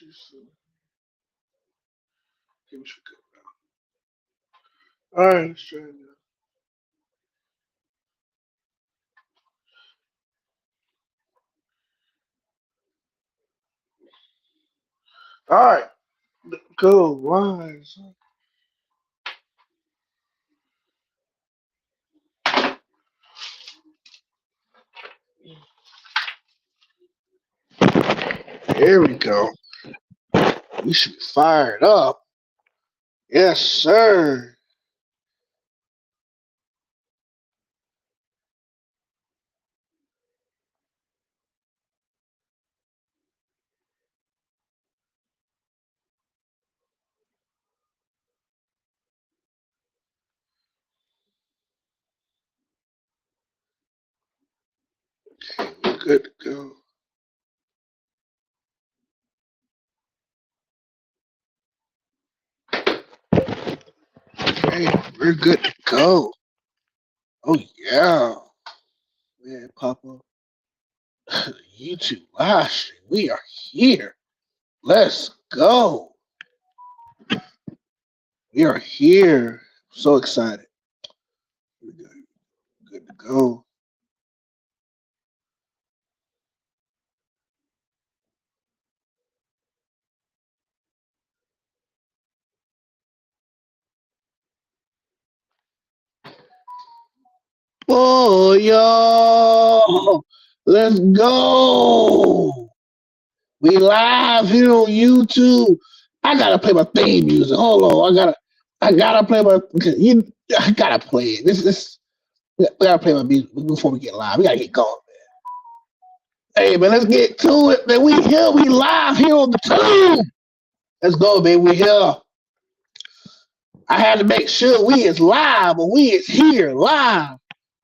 Give me some good. All right, let's try it now. All right, go. Wise. There we go. We should be fired up. Yes, sir. We're good to go. Okay, we're good to go. Oh yeah, man, Papa. YouTube live stream. We are here. Let's go. We are here. So excited. We're good to go. Oh, yo. Let's go. We live here on YouTube. I gotta play my theme music. Hold on. I gotta play my I gotta play it. This we gotta play my music before we get live. We gotta get going. Hey man, let's get to it, man. We here, we live here on the tube. Let's go, baby. We here. I had to make sure we is live, but we is here live.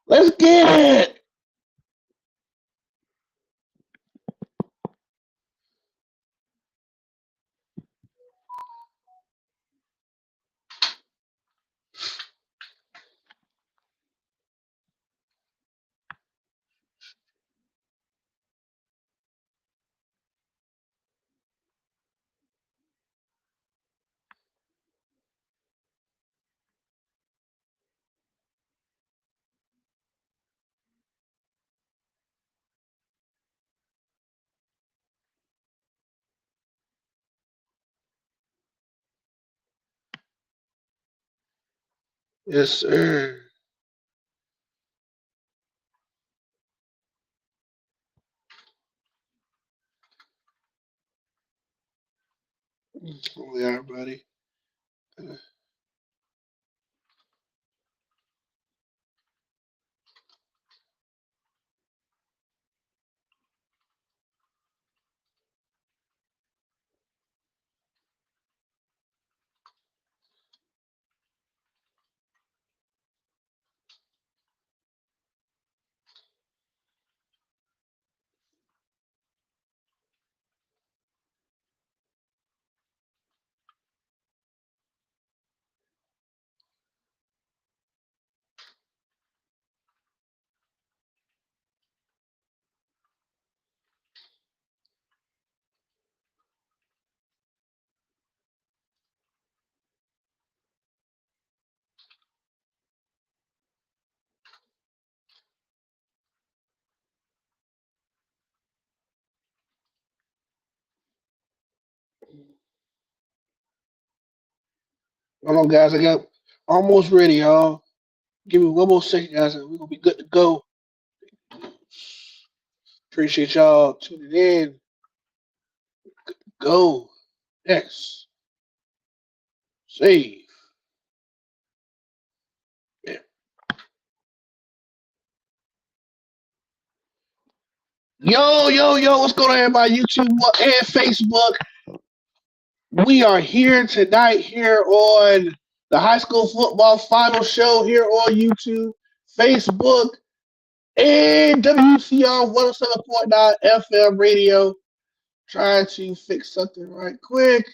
Let's get it. Yes, sir. Oh, yeah, everybody. Hold on, guys. I got almost ready, y'all. Give me one more second, guys, and we're gonna be good to go. Appreciate y'all tuning in. Go. Next. Save. Yeah. Yo, yo, yo, what's going on, everybody? YouTube and Facebook. We are here tonight here on the high school football final show here on YouTube, Facebook, and WCR 107.9 FM radio. Trying to fix something right quick.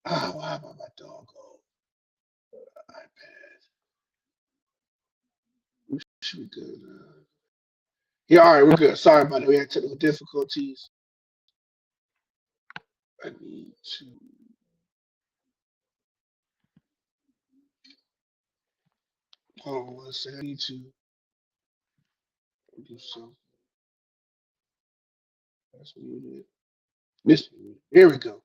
Ah, why am I my dog iPad? We should be good. Yeah, all right, we're good. Sorry about it. We had technical difficulties. I need to. Hold on one second. I need to do something. That's muted. This here we go.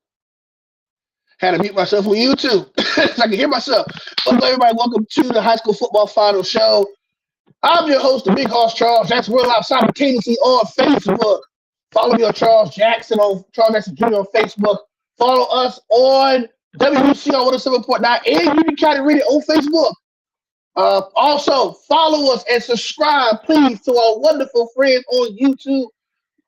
Had to mute myself on YouTube so I can hear myself. Hello, everybody. Welcome to the High School Football Final Show. I'm your host, the Big Hoss Charles. That's real live simultaneously on Facebook. Follow me on Charles Jackson on Charles Jackson Jr. on Facebook. Follow us on WUC on 107.9 and Union County Radio on Facebook. Also, follow us and subscribe, please, to our wonderful friends on YouTube.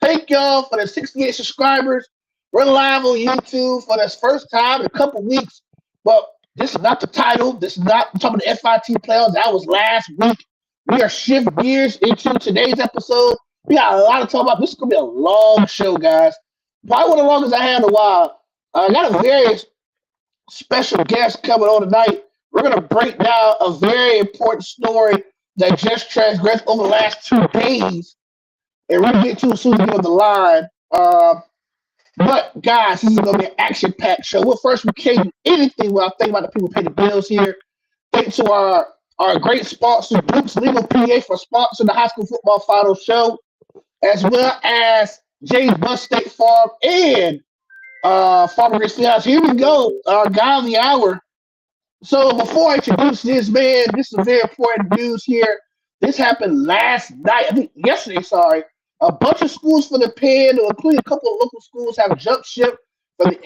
Thank y'all for the 68 subscribers. We're live on YouTube for this first time in a couple weeks. But this is not the title. This is not I'm talking about the FIT playoffs. That was last week. We are shift gears into today's episode. We got a lot to talk about. This is going to be a long show, guys. Probably one of the longest I had in a while. I got a very special guest coming on tonight. We're going to break down a very important story that just transgressed over the last 2 days. And we're going to get to it as soon as we get on the line. But, guys, this is going to be an action-packed show. Well, first, we can't do anything without thinking about the people paying the bills here. Thanks to our great sponsor, Duke's Legal PA, for sponsoring the High School Football Final Show, as well as James Bus State Farm and Farmer Rich Fields. Here we go, our guy of the hour. So before I introduce this man, this is very important news here. This happened last night, I think yesterday, sorry. A bunch of schools for the Pen, including a couple of local schools, have jumped ship from the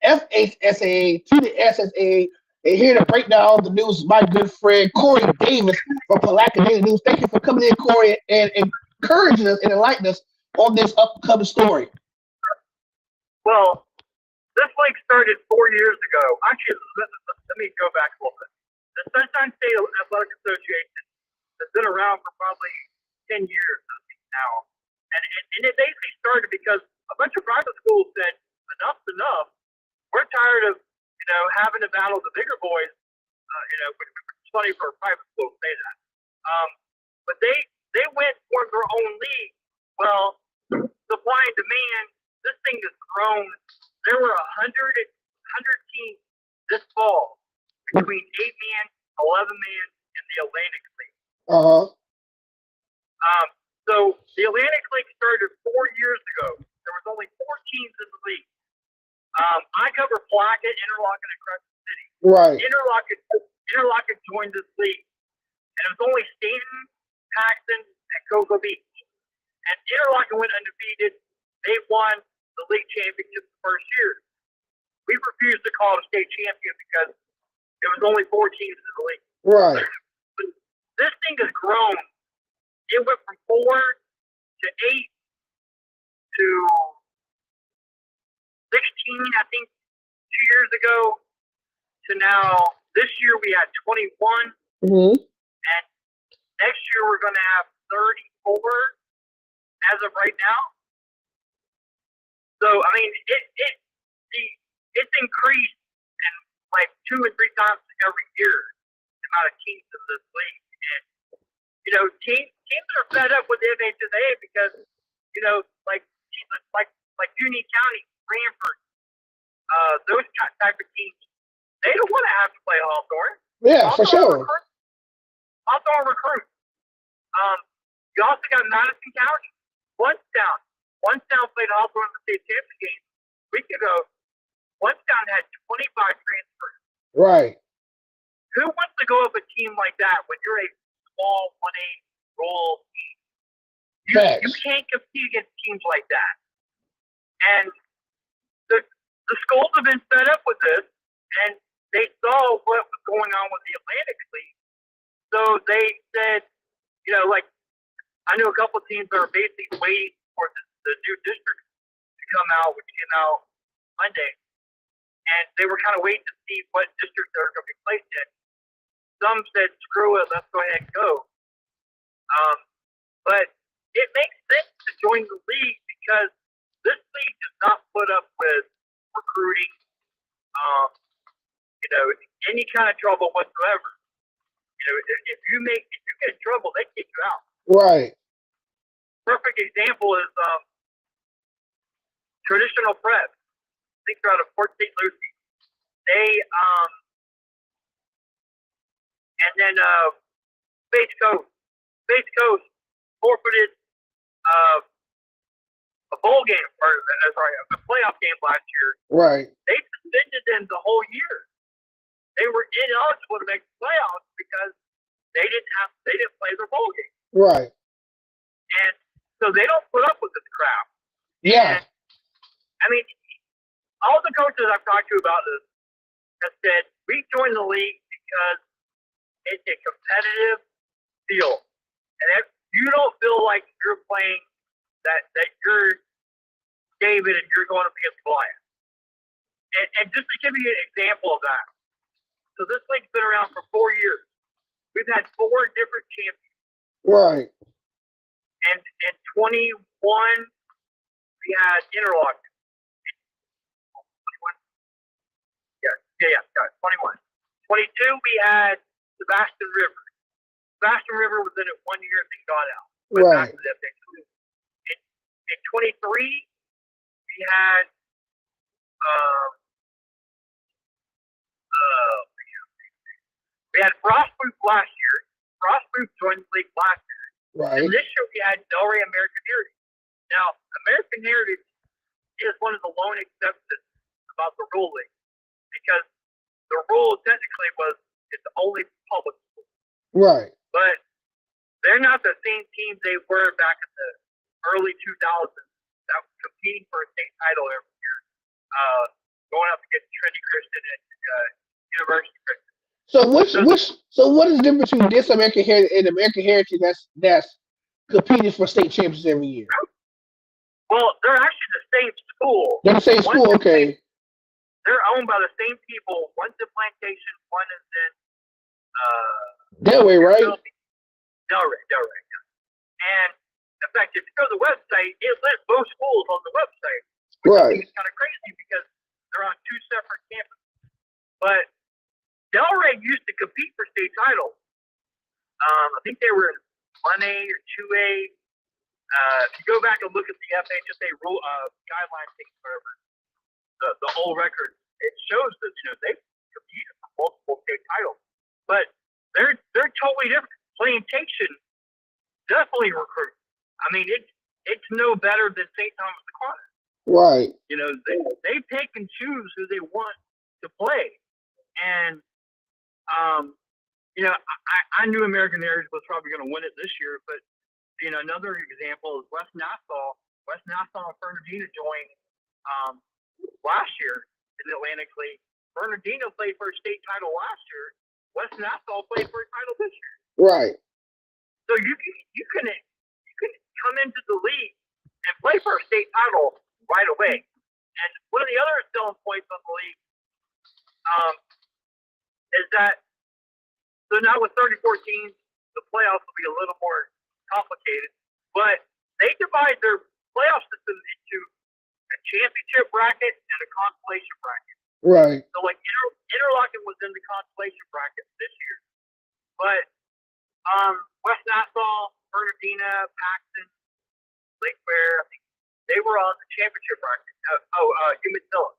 FSHAA to the SSA. And here to break down all the news is my good friend, Corey Davis from Palatka Daily News. Thank you for coming in, Corey, and encouraging us and enlightening us on this upcoming story. Well, this league started 4 years ago. Actually, let me go back a little bit. The Sunshine State Athletic Association has been around for probably 10 years now. And it basically started because a bunch of private schools said, enough's enough. We're tired of, having to battle the bigger boys. Which is funny for a private school to say that. But they went for their own league. Well, supply and demand, this thing has grown. There were 100 teams this fall between 8-man, 11-man, and the Atlantic League. So the Atlantic League started 4 years ago. There was only 4 teams in the league. I cover Palatka, Interlochen, and Crescent City. Right. Interlochen joined this league, and it was only Staten, Paxton, and Cocoa Beach. And Interlochen went undefeated. They won the league championship the first year. We refused to call it a state champion because it was only 4 teams in the league. Right. But this thing has grown. It went from 4 to 8 to 16, I think, 2 years ago, to now this year we had 21. Mm-hmm. And next year we're going to have 34 as of right now. So, I mean, it's increased and like 2 and 3 times every year, the amount of teams in this league. And, teams are fed up with the FHSA because, like Union County, Branford, those type of teams, they don't want to have to play Hawthorne. Yeah, for sure. Hawthorne recruit. You also got Madison County, Onetown. Onetown played Hawthorne in the state championship game a week ago. Onetown had 25 transfers. Right. Who wants to go up a team like that when you're a small 1A rural team? You can't compete against teams like that. And the schools have been fed up with this, and they saw what was going on with the Atlantic League. So they said, I knew a couple of teams that are basically waiting for the new district to come out, which came out Monday. And they were kind of waiting to see what district they're going to be placed in. Some said, screw it, let's go ahead and go. But it makes sense to join the league because this league does not put up with recruiting, any kind of trouble whatsoever. If you get in trouble, they kick you out. Right. Perfect example is traditional prep. think they're out of Port St. Lucie. They and then Space Coast forfeited a bowl game, or sorry, a playoff game last year. Right. They suspended them the whole year. They were ineligible to make the playoffs because they didn't play their bowl game. Right. And so they don't put up with this crap. Yeah. And, I mean, all the coaches I've talked to about this have said we joined the league because it's a competitive field, and if you don't feel like you're playing that you're David and you're going to be a Goliath. And just to give you an example of that, so this league's been around for 4 years. We've had 4 different champions. Right. And in 21, we had Interlochen. 21. 22, we had Sebastian River. Sebastian River was in it 1 year and then got out. Right. In 23, we had Frostproof last year. Frostproof joined the league last year. Right. And this year we had Delray American Heritage. Now, American Heritage is one of the lone exceptions about the rule league because the rule technically was it's only public school. Right. But they're not the same team they were back in the early 2000s that was competing for a state title every year, going up against Trinity Christian and University Christian. So what is the difference between this American Heritage and American Heritage that's competing for state champions every year? Well, they're actually the same school. They're the same school, okay. They're owned by the same people. One's in Plantation, one is in Delray, right? Delray. And in fact, if you go to the website, it lists both schools on the website. Right. It's kind of crazy because they're on 2 separate campuses. But Delray used to compete for state titles. I think they were in 1A or 2A. If you go back and look at the FHSA rule guideline things, whatever, the whole record, it shows that they competed for multiple state titles. But they're totally different. Plantation definitely recruit. I mean, it's no better than St. Thomas Aquinas. Right. They pick and choose who they want to play, and I knew American Heritage was probably going to win it this year, but another example is West Nassau. West Nassau and Bernardino joined last year in the Atlantic League. Bernardino played for a state title last year. West Nassau played for a title this year. Right. So you can come into the league and play for a state title right away. And one of the other selling points of the league is that now with 34 teams, the playoffs will be a little more complicated. But they divide their playoff system into a championship bracket and a consolation bracket. Right. So like Interlochen was in the consolation bracket this year, but West Nassau, Bernardina, Paxton, Lake Bear, I think they were on the championship bracket. Umatilla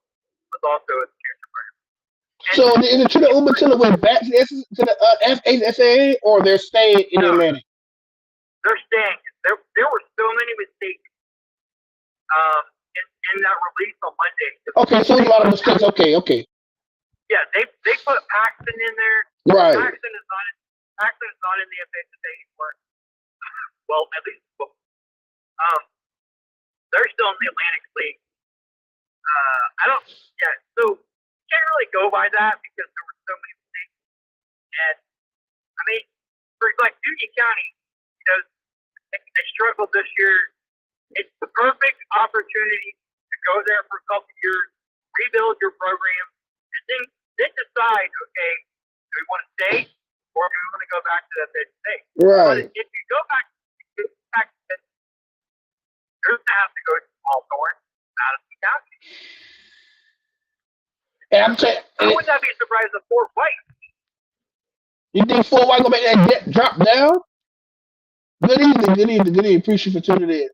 was also in the championship bracket. So is it to the Umatilla went back to the FSHAA, or they're staying in Atlantic? They're staying. There were so many mistakes in that release on Monday. Okay, so a lot of mistakes. Okay. Yeah, they put Paxton in there. Right. Paxton is not in the FSHAA anymore. Well, at least they're still in the Atlantic League. So you can't really go by that because there were so many mistakes. And I mean, for like Union County, they struggled this year. It's the perfect opportunity to go there for a couple of years, rebuild your program, and then decide, okay, do we want to stay or do we want to go back to that state? Right. But if you go back to that, you're going to have to go to Hawthorne, Madison County. I would not be surprised if Fort White. You think Fort White gonna make that drop down? Good evening. Appreciate you for tuning in.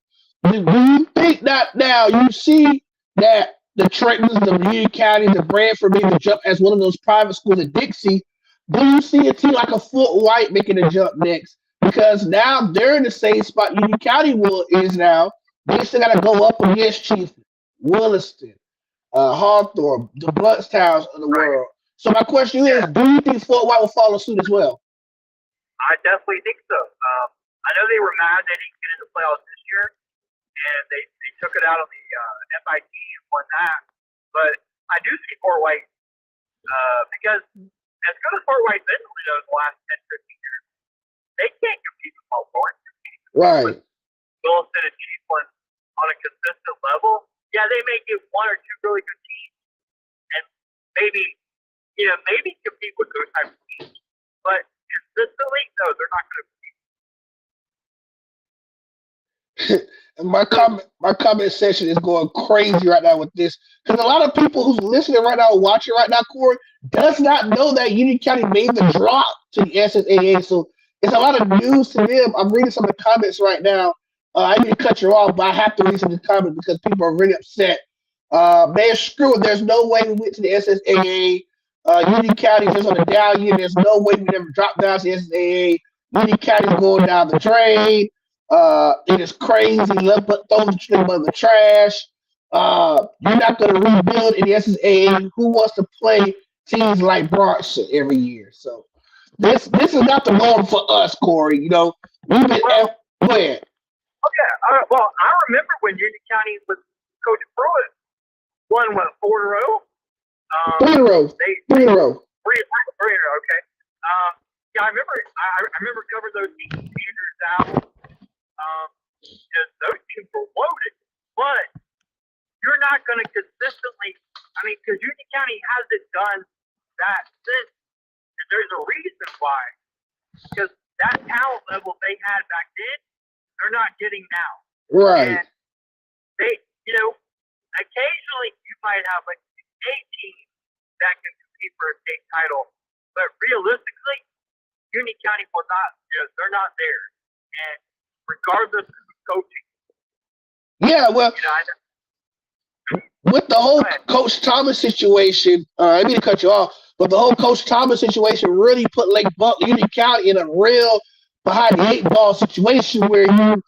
Do you think that now you see that the Trentons, the Union County, the Branford made the jump as one of those private schools in Dixie, do you see a team like a Fort White making a jump next? Because now they're in the same spot Union County will is now. They still got to go up against Chief Williston, Hawthorne, the Bloodstowns of the Right. world. So my question is, Yeah. do you think Fort White will follow suit as well? I definitely think so. I know they were mad they didn't get in the playoffs this year, and they took it out on the FIT and won that. But I do see Fort White because as good as Fort White's been the last 10, 15 years, they can't compete with Hawthorne. Right. Wilson and Chiefland on a consistent level. Yeah, they may get one or two really good teams, and maybe maybe compete with those types of teams. But consistently, no, they're not going to. And my comment section is going crazy right now with this because a lot of people who's listening right now, watching right now, Corey, does not know that Union County made the drop to the SSAA. So it's a lot of news to them. I'm reading some of the comments right now. I need to cut you off, but I have to read some of the comments because people are really upset. Man, screw it. There's no way we went to the SSAA. Union County is on the down year. There's no way we never dropped down to the SSAA. Union County is going down the drain. It is crazy. Let but throw the string of the trash. You're not going to rebuild in the SSAA. Who wants to play teams like Bronson every year? So this is not the norm for us, Corey. You know, we've been. Well, Go ahead. okay. Well, I remember when Union County was Coach Pruitt won what 4 in a row. 3 in a row. They 3 in a row. three in a row. Okay. Yeah, I remember. I remember covering those teams. Andrews out. Because those teams were loaded, but you're not going to consistently. I mean, because Union County hasn't done that since, and there's a reason why. Because that talent level they had back then, they're not getting now. Right. And they, occasionally you might have like a team that can compete for a state title, but realistically, Union County will not. They're not there, and regardless of who's coaching. Yeah. Well, with the whole Go ahead. Coach Thomas situation, I didn't mean to cut you off, but the whole Coach Thomas situation really put Lake Buck Union County in a real behind the eight ball situation where you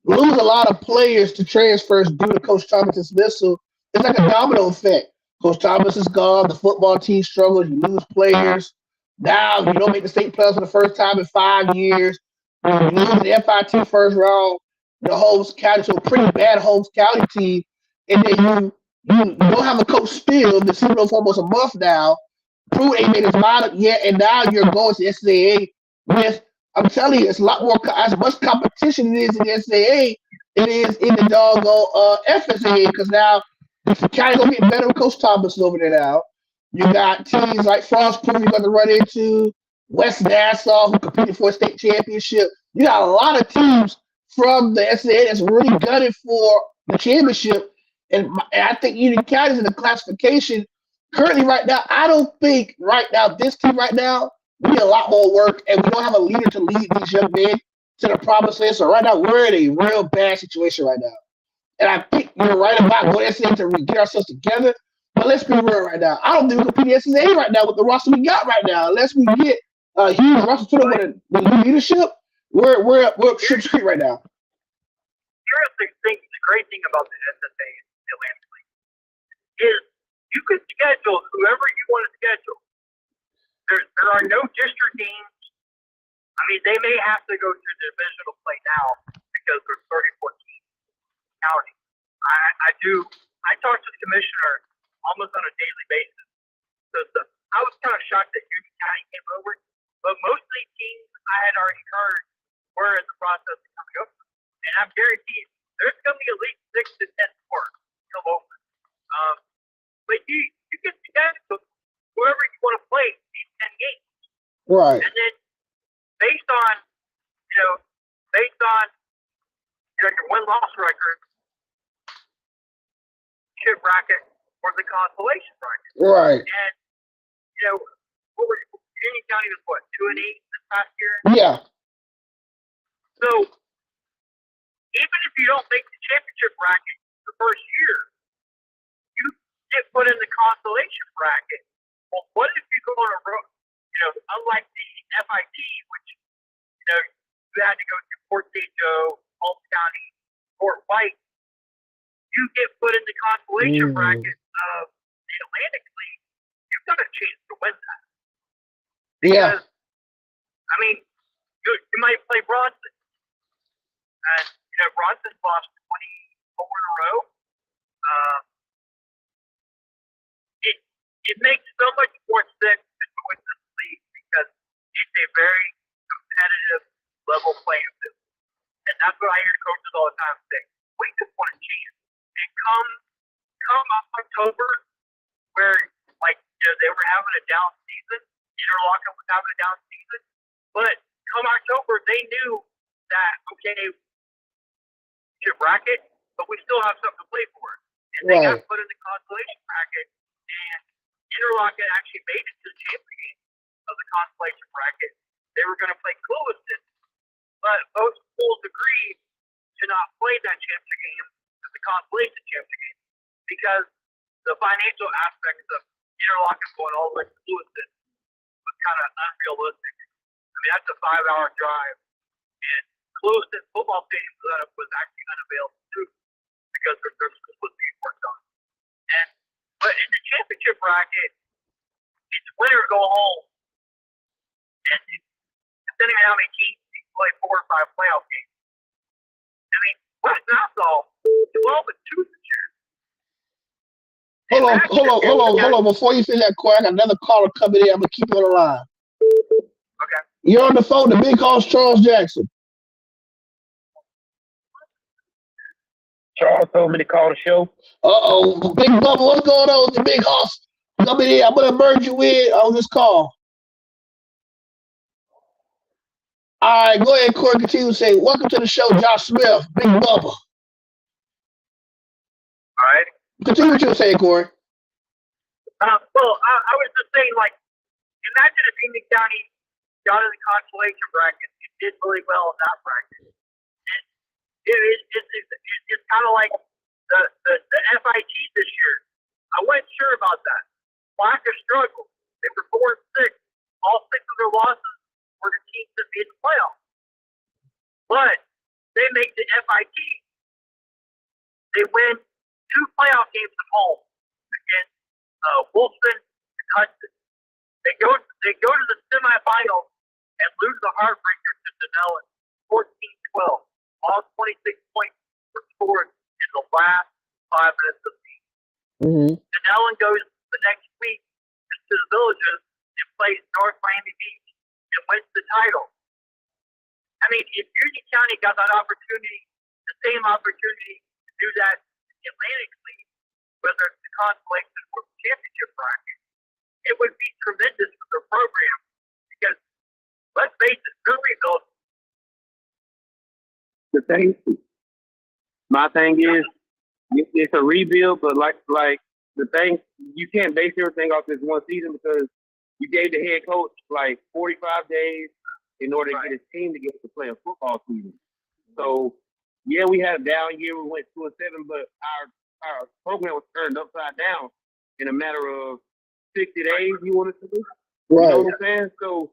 lose a lot of players to transfers due to Coach Thomas' dismissal. It's like a domino effect. Coach Thomas is gone. The football team struggles. You lose players. Now you don't make the state playoffs for the first time in 5 years. You lose the FIT first round. The Holmes County, so a pretty bad Holmes County team, and then you don't have a coach still. The season for almost a month now. Pruitt ain't made his mind up yet, and now you're going to SAA with. I'm telling you, it's a lot more as much competition it is in the SAA, it is in the doggone FSHAA because now the county gonna get better with Coach Thomas over there now. You got teams like Frostproof you're gonna run into, West Nassau who competed for a state championship. You got a lot of teams from the SAA that's really gunning for the championship. And I think Union County is in the classification currently right now. I don't think right now this team right now we need a lot more work, and we don't have a leader to lead these young men to the promised land. So right now we're in a real bad situation right now. And I think you're right about going to SAA to get ourselves together. But let's be real right now. I don't think we can compete in SAA right now with the roster we got right now. Unless we get a huge roster to with new leadership, we're up Ship Street right now. Here's the great thing about the SSA Atlantic League is you could schedule whoever you want to schedule. There are no district games. I mean, they may have to go to divisional play now because there's 34 teams county. I talk to the commissioner almost on a daily basis. So I was kind of shocked that Union County came over, but most of these teams I had already heard were in the process of coming over. And I'm guaranteed there's going to be at least 6 to 10 more come over. But you can schedule whoever you want to play these 10 games. Right. And then based on your win-loss record, chip bracket or the consolation bracket. Right. And Union County was what 2-8 this past year. Yeah. So even if you don't make the championship bracket the first year, get put in the consolation bracket. Well, what if you go on a road? Unlike the FIT, which you had to go to Port St. Joe, Holmes County, Fort White, you get put in the consolation bracket of the Atlantic League. You've got a chance to win that. Because, you might play Bronson. And, Bronson's lost 24 in a row. It makes so much more sense to join this league because it's a very competitive level playing field. And that's what I hear coaches all the time say. We just want a chance. And come October, where they were having a down season, Interlochen was having a down season, but come October they knew that bracket, but we still have something to play for. And they got put in the consolation bracket, and Interlochen actually made it to the championship game of the consolation bracket. They were going to play Clewiston, but both schools agreed to not play that championship game, the consolation championship game, because the financial aspects of Interlochen going all the way to Clewiston was kind of unrealistic. That's a 5-hour drive, and Clewiston football stadium was actually unavailable too because their school was being worked on. But in the championship bracket, it's win or go home, and depending on how many teams you play 4 or 5 playoff games. West Nassau 12-2 this year. Hold on. Before you finish that, Corey, I got another caller coming in. I'm gonna keep it on the line. Okay. You're on the phone. The big host, Charles Jackson. Charles told me to call the show. Big Bubba, what's going on with the big host? Come in here. I'm gonna merge you in on this call. All right, go ahead, Corey. Continue to say, welcome to the show, Josh Smith, Big Bubba. All right. Continue what you were saying, Corey. I was just saying, imagine if Union County got in the consolation bracket and did really well in that bracket. It's kind of like the FIT this year. I wasn't sure about that. Blacker struggled. They were 4-6. All 6 of their losses were the teams that made the playoffs. But they make the FIT. They win 2 playoff games at home against Wolfson and Hudson. They go to the semifinals and lose the heartbreaker to Denellen 14-12. All 26 points were scored in the last 5 minutes of the game. Denellen goes the next week to the Villages and plays North Miami Beach and wins the title. If Union County got that opportunity, the same opportunity to do that in the Atlantic League, whether it's the consolation or the championship bracket, it would be tremendous for the program because, let's face it, they're rebuilding. My thing is, it's a rebuild, but like the thing, you can't base everything off this one season because you gave the head coach 45 days in order to get his team to get to play a football season. So, yeah, we had a down year. We went 2-7, but our program was turned upside down in a matter of 60 days. You want us to do? Right. You know what I'm saying? So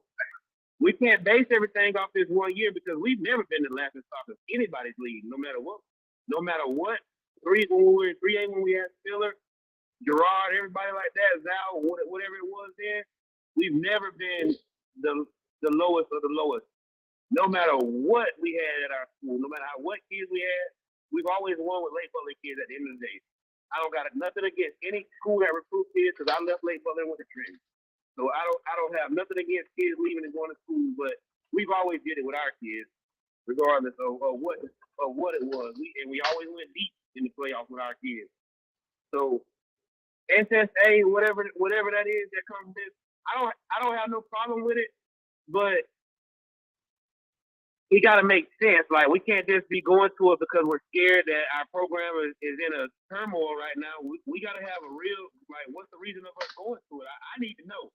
we can't base everything off this 1 year because we've never been the laughing stock of anybody's league, no matter what. 3 when we were in 3A when we had Spiller, Gerard, everybody like that, Zal, whatever it was then. We've never been the lowest of the lowest. No matter what we had at our school, no matter what kids we had, we've always won with Lake Butler kids at the end of the day. I don't got nothing against any school that recruits kids because I left Lake Butler and went to Trinity. So I don't have nothing against kids leaving and going to school, but we've always did it with our kids, regardless of what it was. We always went deep in the playoffs with our kids. So NSA, whatever that is that comes in, I don't have no problem with it, but we got to make sense. We can't just be going to it because we're scared that our program is in a turmoil right now. We got to have a real, what's the reason of us going to it? I need to know.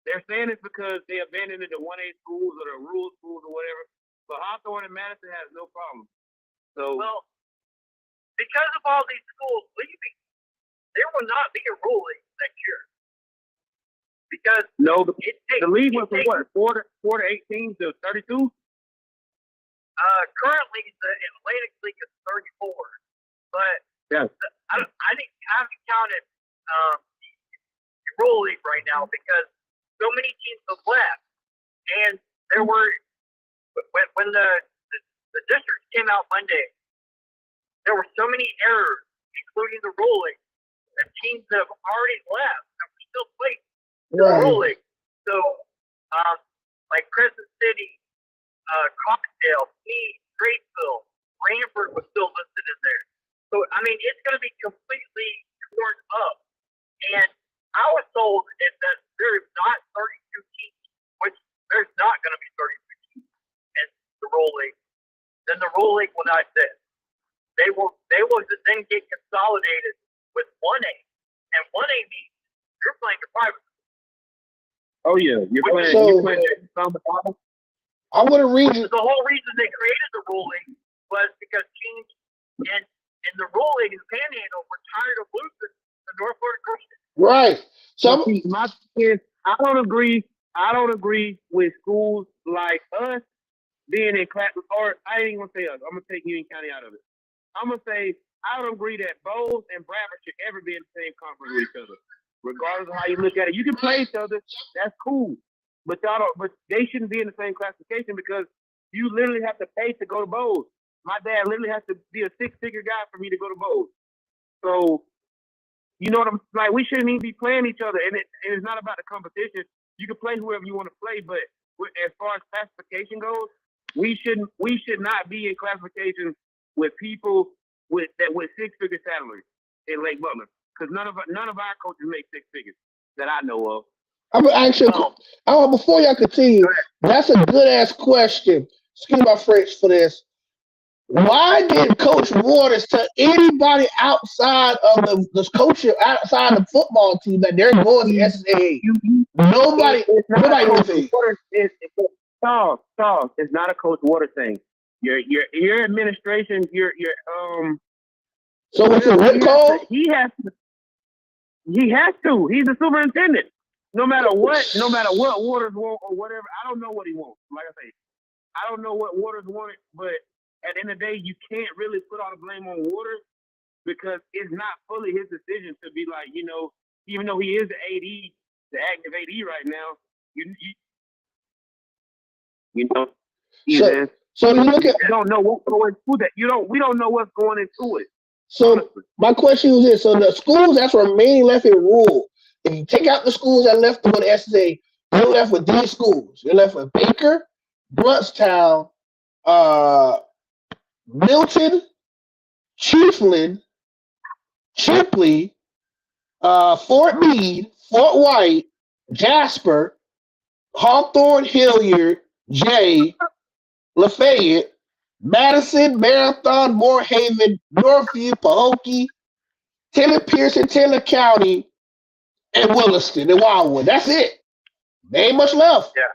They're saying it's because they abandoned the 1A schools or the rural schools or whatever. But Hawthorne and Madison has no problem. So, well, because of all these schools leaving, there will not be a rule league next year because No, the the league went from what 4 to 18 to 32. Currently, the Atlantic League is 34, but Yeah. I haven't counted the rule league right now because so many teams have left, and there were when the districts came out Monday, there were so many errors, including the ruling, that teams that have already left and were still playing the ruling. So, like Crescent City, Cocktail, Meade, Graceville, Branford was still listed in there. So, I mean, it's going to be completely torn up. And I was told that there's not 32 teams, which there's not going to be 32 teams in the rule league. Then the rule league will not exist. They will then get consolidated with 1A. And 1A means you're playing your private. Oh yeah, you're playing. I would have read The whole reason they created the rule league was because teams in the rule league in Panhandle were tired of losing to North Florida Christian. right. So My kids, I don't agree with schools like us being in class. Or I ain't gonna say us. I'm gonna take Union County out of it. I'm gonna say I don't agree that Bowles and Bradford should ever be in the same conference with each other, regardless of how you look at it. You can play each other. That's cool. But they shouldn't be in the same classification because you literally have to pay to go to Bowles. My dad literally has to be a 6-figure guy for me to go to Bowles. So, you know what I'm like? We shouldn't even be playing each other, and it's not about the competition. You can play whoever you want to play, but as far as classification goes, we should not be in classification with people with 6-figure salaries in Lake Butler because none of our coaches make 6 figures that I know of. I'm actually, before y'all continue, that's a good ass question. Excuse my French for this. Why did Coach Waters tell anybody outside of the coach outside the football team that they're going to SAA? Nobody knows it. Charles, it's not a Coach Waters thing. Your administration, So what's the root call? He has to. He's the superintendent. No matter what Waters want or whatever, I don't know what he wants. Like I say, I don't know what Waters wanted, but at the end of the day, you can't really put all the blame on Waters because it's not fully his decision to be like, even though he is the AD, the active AD right now, So you look at. You don't know what's going into that. We don't know what's going into it. So honestly. My question was this: so the schools that's remaining left in rule, if you take out the schools that left to go to SSA, you're left with these schools. You're left with Baker, Bruntstown, Milton, Chiefland, Chipley, Fort Meade, Fort White, Jasper, Hawthorne, Hilliard, Jay, Lafayette, Madison, Marathon, Moorhaven, Northview, Pahokee, Taylor Pearson, Taylor County, and Williston and Wildwood. That's it. There ain't much left. Yeah.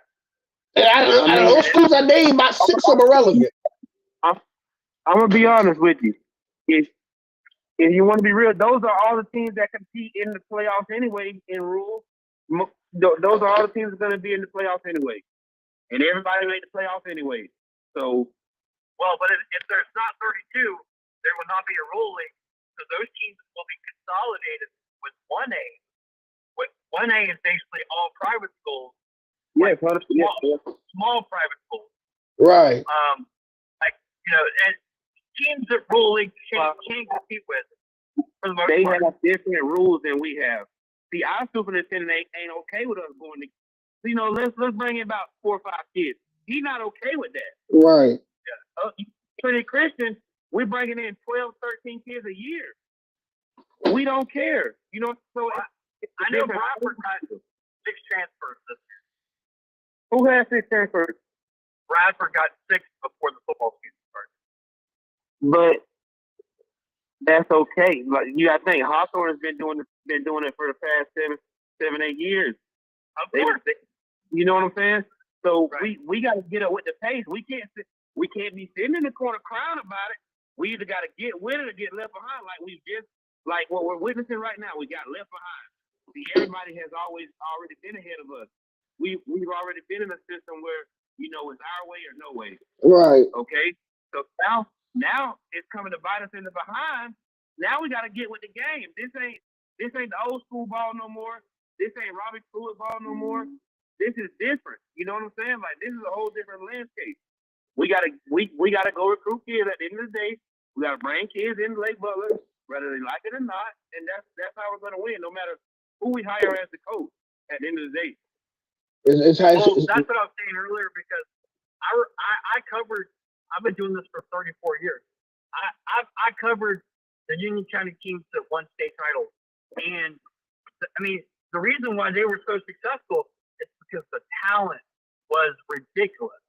And out of those schools I named, about 6 of them are relevant. I'm gonna be honest with you. If you want to be real, those are all the teams that compete in the playoffs anyway. In rules, those are all the teams that are going to be in the playoffs anyway, and everybody made the playoffs anyway. So, well, but if there's not 32, there will not be a ruling. So those teams will be consolidated with 1A. With 1A is basically all private schools. Yeah, small private schools. Right. And teams that ruling can't compete with. For the most they part. have different rules than we have. See, our superintendent ain't okay with us going to. Let's bring in about 4 or 5 kids. He's not okay with that. Right. Trinity Christian, we're bringing in 12, 13 kids a year. We don't care. So I know Bradford got 6 transfers this year. Who has 6 transfers? Bradford got 6 before the football season started. But that's okay. Like I think Hawthorne has been doing it for the past 7, 8 years. Of course. You know what I'm saying? So right. we got to get up with the pace. We can't be sitting in the corner crying about it. We either got to get with it or get left behind, like like what we're witnessing right now, we got left behind. See, everybody has already been ahead of us. We've already been in a system where it's our way or no way. Right. Okay. So now it's coming to bite us in the behind. Now we got to get with the game. This ain't the old school ball no more. This ain't Robbie Stewart ball no more. This is different. You know what I'm saying? Like, this is a whole different landscape. We gotta go recruit kids at the end of the day. We gotta bring kids in Lake Butler, whether they like it or not, and that's how we're gonna win, no matter who we hire as the coach at the end of the day. That's what I was saying earlier, because I covered. I've been doing this for 34 years. I covered the Union County teams that won state titles, and the reason why they were so successful is because the talent was ridiculous.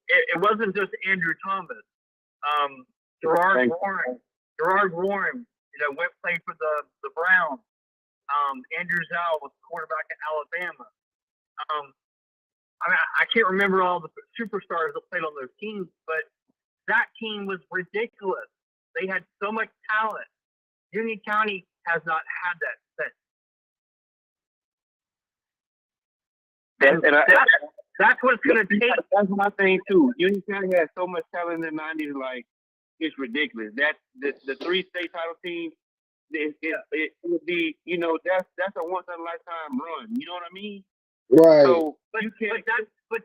It wasn't just Andrew Thomas. Gerard Warren, went play for the Browns. Andrew Zhao was quarterback at Alabama. I can't remember all the superstars that played on those teams, but that team was ridiculous. They had so much talent. Union County has not had that since. That's what it's going to take. That's my thing too. Union County has so much talent in the 90s, like it's ridiculous. That the 3 state title teams, it would be, that's a once in a lifetime run. You know what I mean? Right. So but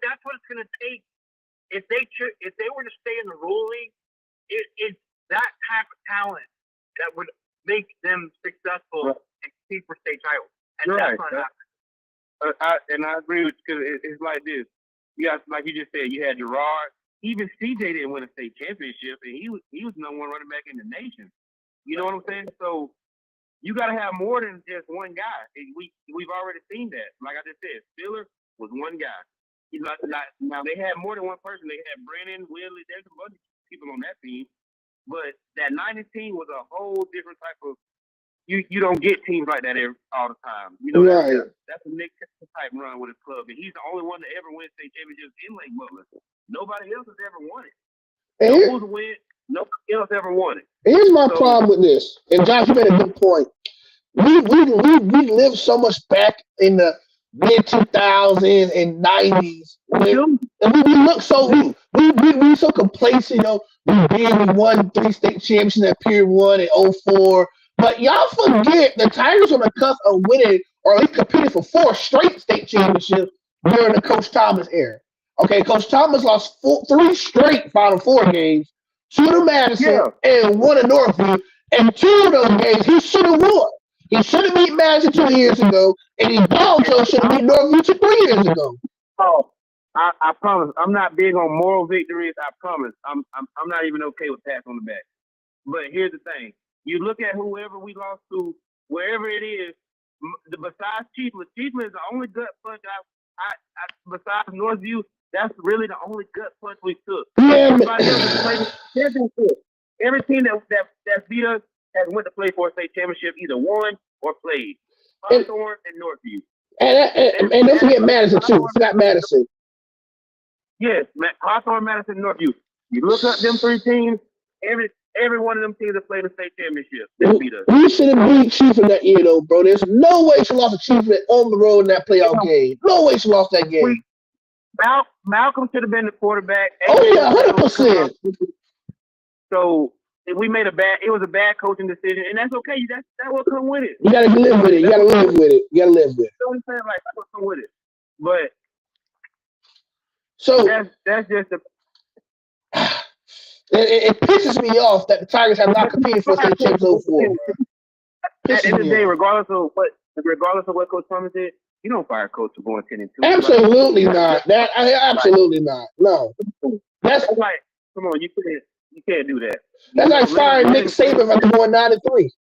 that's what it's going to take. If they were to stay in the Rule League, it's that type of talent that would make them successful and compete for state titles. And that's not happening. I agree with you, because it's like this. You got, like you just said, you had Gerard. Even CJ didn't win a state championship, and he was the number 1 running back in the nation. You know what I'm saying? So you got to have more than just one guy. And we've already seen that. Like I just said, Spiller was one guy. Now they had more than one person. They had Brennan, Willie. There's a bunch of people on that team, but that 90s team was a whole different type of. You don't get teams like that all the time. Right. That's a Nick type run with his club, and he's the only one to ever win state championships in Lake Butler. Nobody else has ever won it. Nobody else ever won it. Here's my problem with this, and Josh, you made a good point. We lived so much back in the mid 2000s and 90s, and we look so we so complacent. We won 3 state championships at period 1 and 04. But y'all forget the Tigers on the cusp of winning, or at least competing for 4 straight state championships during the Coach Thomas era. Okay, Coach Thomas lost 3 straight Final Four games, 2 to Madison and 1 to Northview, and 2 of those games he should have won. He should have beat Madison 2 years ago, and he also should have beat Northview 3 years ago. Oh, I promise. I'm not big on moral victories. I promise. I'm not even okay with pats on the back. But here's the thing. You look at whoever we lost to, wherever it is, besides Chiefland is the only gut punch besides Northview, that's really the only gut punch we took. Everybody else has played championship. Every team that beat us has went to play for a state championship, either won or played. Hawthorne and Northview. And don't forget Madison too. Forgot Madison. Yes, Hawthorne, Madison, Northview. You look up them 3 teams, every one of them teams that played the state championship. They beat us. We should have beat Chiefland that year, though, bro. There's no way she lost to Chiefland on the road in that playoff game. No way she lost that game. Malcolm should have been the quarterback. Oh, yeah, 100%. So we made it was a bad coaching decision, and that's okay. That's what come with it. You got to live with it. You got to live with it. You got to live with it. You know what I'm saying? Like, that's what come with it. But so that's just the. It pisses me off that the Tigers have not competed for state championships 04. At the end of the day, regardless of what Coach Thomas did, you don't fire a coach for going 10-2. Absolutely not. Absolutely not. No. That's like, come on, you can't do that. That's like firing Nick Saban after going 9-3.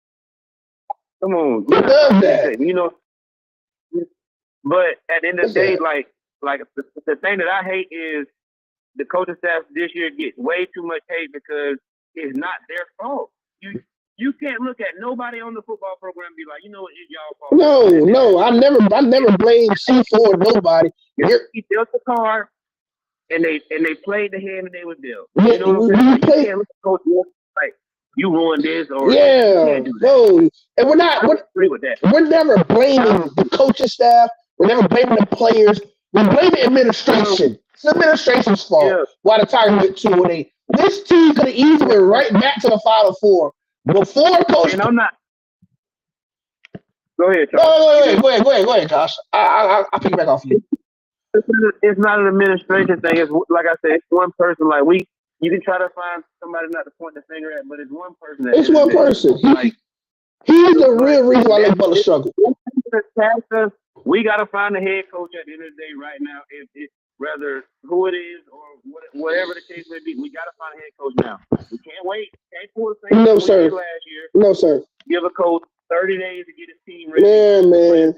Come on, who does that? But at the end of the day, like the thing that I hate is the coaching staff this year gets way too much hate because it's not their fault. You can't look at nobody on the football program and be like, it's y'all fault. No, I never blame C4 or nobody. He dealt the card, and they played the hand that they were dealt. You know what I'm saying? You can't look at coach like you ruined this, or you Yeah, can't do that. no, and I don't agree with that. we're never blaming the coaching staff. We're never blaming the players. We blame the administration. It's the administration's fault. Yeah, Why the Tigers went 2-8. This team could have easily been right back to the Final Four before Coach. and I'm not. Go ahead, No, Charles. go ahead, Josh. I'll pick it back off you. It's not an administration thing. It's like I said, it's one person. Like you can try to find somebody not to point the finger at, but it's one person. It's one person. Like He's the real reason why Lake Butler struggled. We got to find the head coach at the end of the day right now. If whether who it is or whatever the case may be, we got to find a head coach now. We can't wait. Can't pull the same No, sir. last year. No, sir. Give a coach 30 days to get his team ready. Man.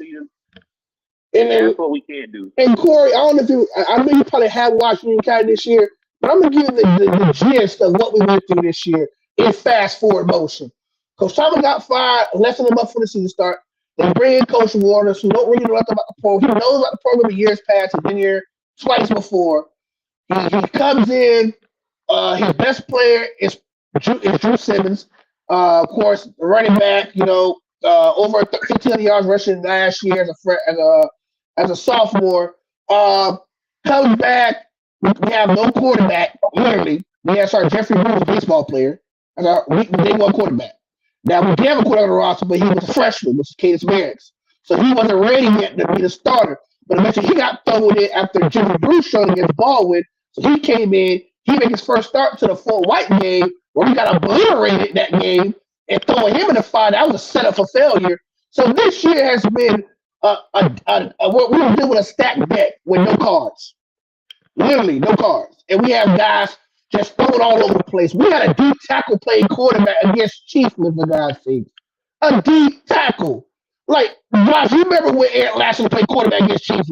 And that's what we can't do. And Corey, I don't know if I know you probably have watched Union County this year, but I'm gonna give you the gist of what we went through this year in fast forward motion. Coach Thomas got fired, less than a month for the season start. They bring in Coach Waters, who don't really know nothing about the program. He knows about the program in years past. He's been here twice before. He comes in. His best player is Drew Simmons. Of course, the running back. Over 1,500 yards rushing last year as a sophomore. Comes back. We have no quarterback. Literally, we have Jeffrey Moore, baseball player, as our day one quarterback. Now, we did have a quarterback on the roster, but he was a freshman, which is Cadence Merrick's. So he wasn't ready yet to be the starter. But eventually he got thrown in after Jimmy Bruce showed against Baldwin. So he came in. He made his first start to the full white game, where we got obliterated that game, and throwing him in the fire. That was a setup for failure. So this year has been what we were doing with a stacked deck with no cards. Literally, no cards. And we have guys just throwing all over the place. We had a deep tackle playing quarterback against Chiefs, for God's sake. A deep tackle. Like, Josh, you remember when Eric Lashley played quarterback against Chiefs?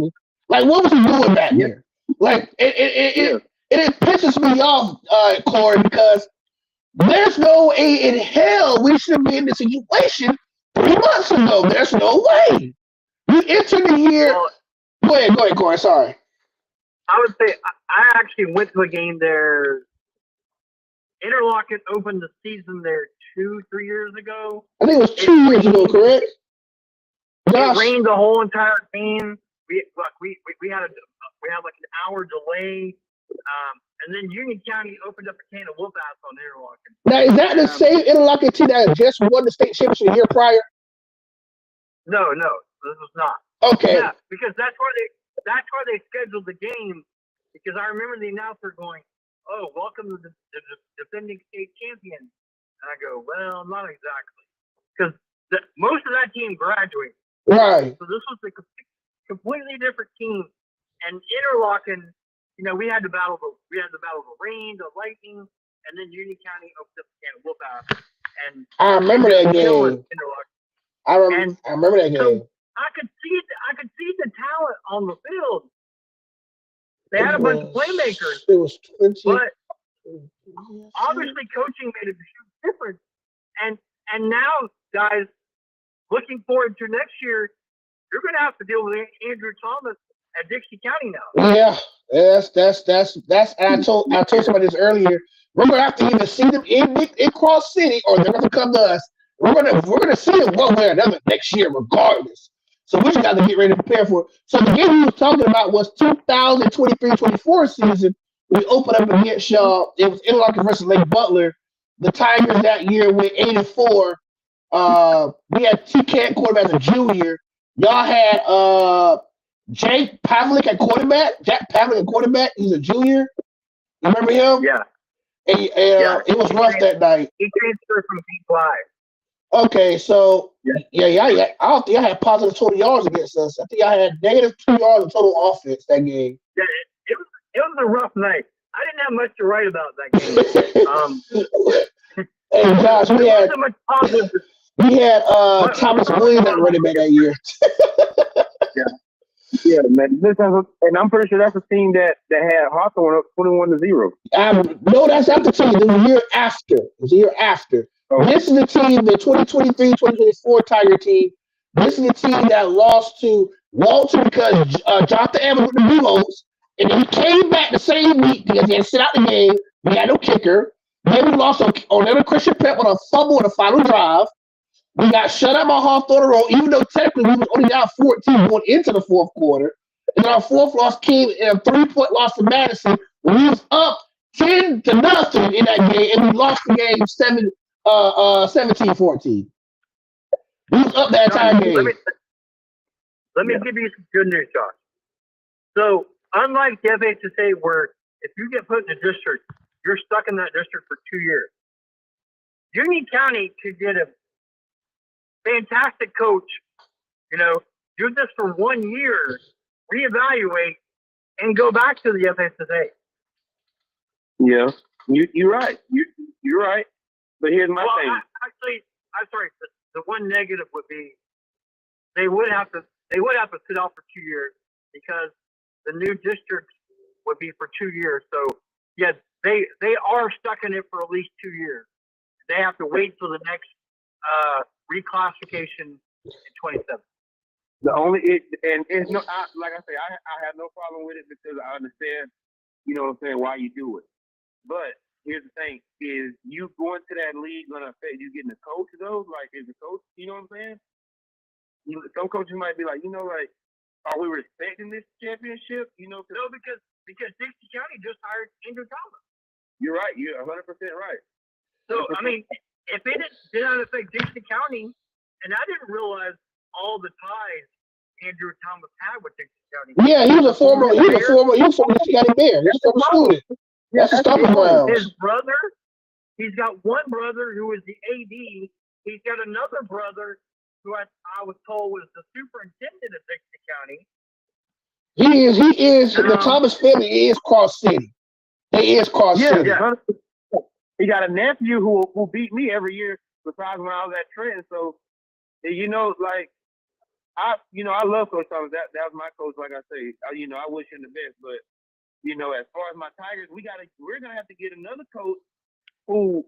Like, what was he doing back there? Like, it pisses me off, Corey, because there's no way in hell we should be in this situation 3 months ago. There's no way. You enter the year. Go ahead, Corey. Sorry. I would say I actually went to a game there. Interlochen opened the season there 2-3 years ago. I think it was 2 years ago, correct? It rained the whole entire game. We had like an hour delay, and then Union County opened up a can of whoop ass on Interlochen. Now, is that the same Interlochen team that just won the state championship the year prior? No, this was not. Okay. Yeah, because that's why they scheduled the game. Because I remember the announcer going, "Oh, welcome to the defending state champion," and I go, "Well, not exactly," because most of that team graduated. Right. So this was a completely different team, and Interlochen, we had the battle of the rain, the lightning, and then Union County opened up a can of whoop ass. And I remember that game. I remember that game. So I could see the talent on the field. They had a bunch of playmakers. It was 20. But obviously coaching made a huge difference. And now, guys, looking forward to next year, you're going to have to deal with Andrew Thomas at Dixie County now. Yeah, that's. And I told somebody this earlier. We're going to have to either see them in Cross City, or they're going to come to us. We're gonna see them one way or another next year, regardless. So we just got to get ready to prepare for it. So the game we were talking about was 2023-24 season. We opened up against y'all. It was Interlochen versus Lake Butler. The Tigers that year went 8-4. We had TK quarterback as a junior. Y'all had Jake Pavlik at quarterback. Jack Pavlik at quarterback. He's a junior. You remember him? Yeah. And it was rough that night. He transferred from P5. Okay, so yeah. I don't think I had positive total yards against us. I think I had -2 yards of total offense that game. Yeah, it was a rough night. I didn't have much to write about that game. Hey Josh, we had Thomas Williams at running back that year. Yeah, man. And I'm pretty sure that's a team that had Hawthorne up 21-0. No, that's not the team. It was a year after. Oh. This is the team, the 2023-2024 Tiger team. This is the team that lost to Walter because Jonathan Evans with the Bulldogs, and then he came back the same week because he had to sit out the game. We had no kicker. Then we lost on every Christian Pep with a fumble in the final drive. We got shut out by Hawthorne in a row, even though technically we was only down 14 going into the fourth quarter. And then our fourth loss came in a 3-point loss to Madison. We was up 10-0 in that game, and we lost the game 17-14. We was up that entire game. Let me give you some good news, Josh. So, unlike the FHSAA, where if you get put in a district, you're stuck in that district for 2 years. Union County could get a fantastic coach, do this for 1 year, reevaluate, and go back to the FSHAA. Yeah, you're right. You're right. But here's my thing. I'm sorry. The one negative would be they would have to sit out for 2 years because the new districts would be for 2 years. So yeah, they are stuck in it for at least 2 years. They have to wait till the next reclassification in 27. Like I say, I have no problem with it because I understand, why you do it. But here's the thing: is you going to that league gonna affect you getting a coach though? Like, is the coach, you know what I'm saying? Some coaches might be like, are we respecting this championship? No, because Dixie County just hired Andrew Thomas. You're right. You're 100% right. So, I mean, if it did not affect Dixie County, and I didn't realize all the ties Andrew Thomas had with Dixie County. Yeah, he was a former Dixie County mayor. He's a former student. That's a stomping ground. His brother, he's got one brother who is the AD. He's got another brother who I was told was the superintendent of Dixie County. He is the Thomas family is Cross City. They is Cross City. Yeah. He got a nephew who beat me every year besides when I was at Trenton. So, I love Coach Thomas. That was my coach, like I say. I wish him the best. But, as far as my Tigers, we're gonna have to get another coach who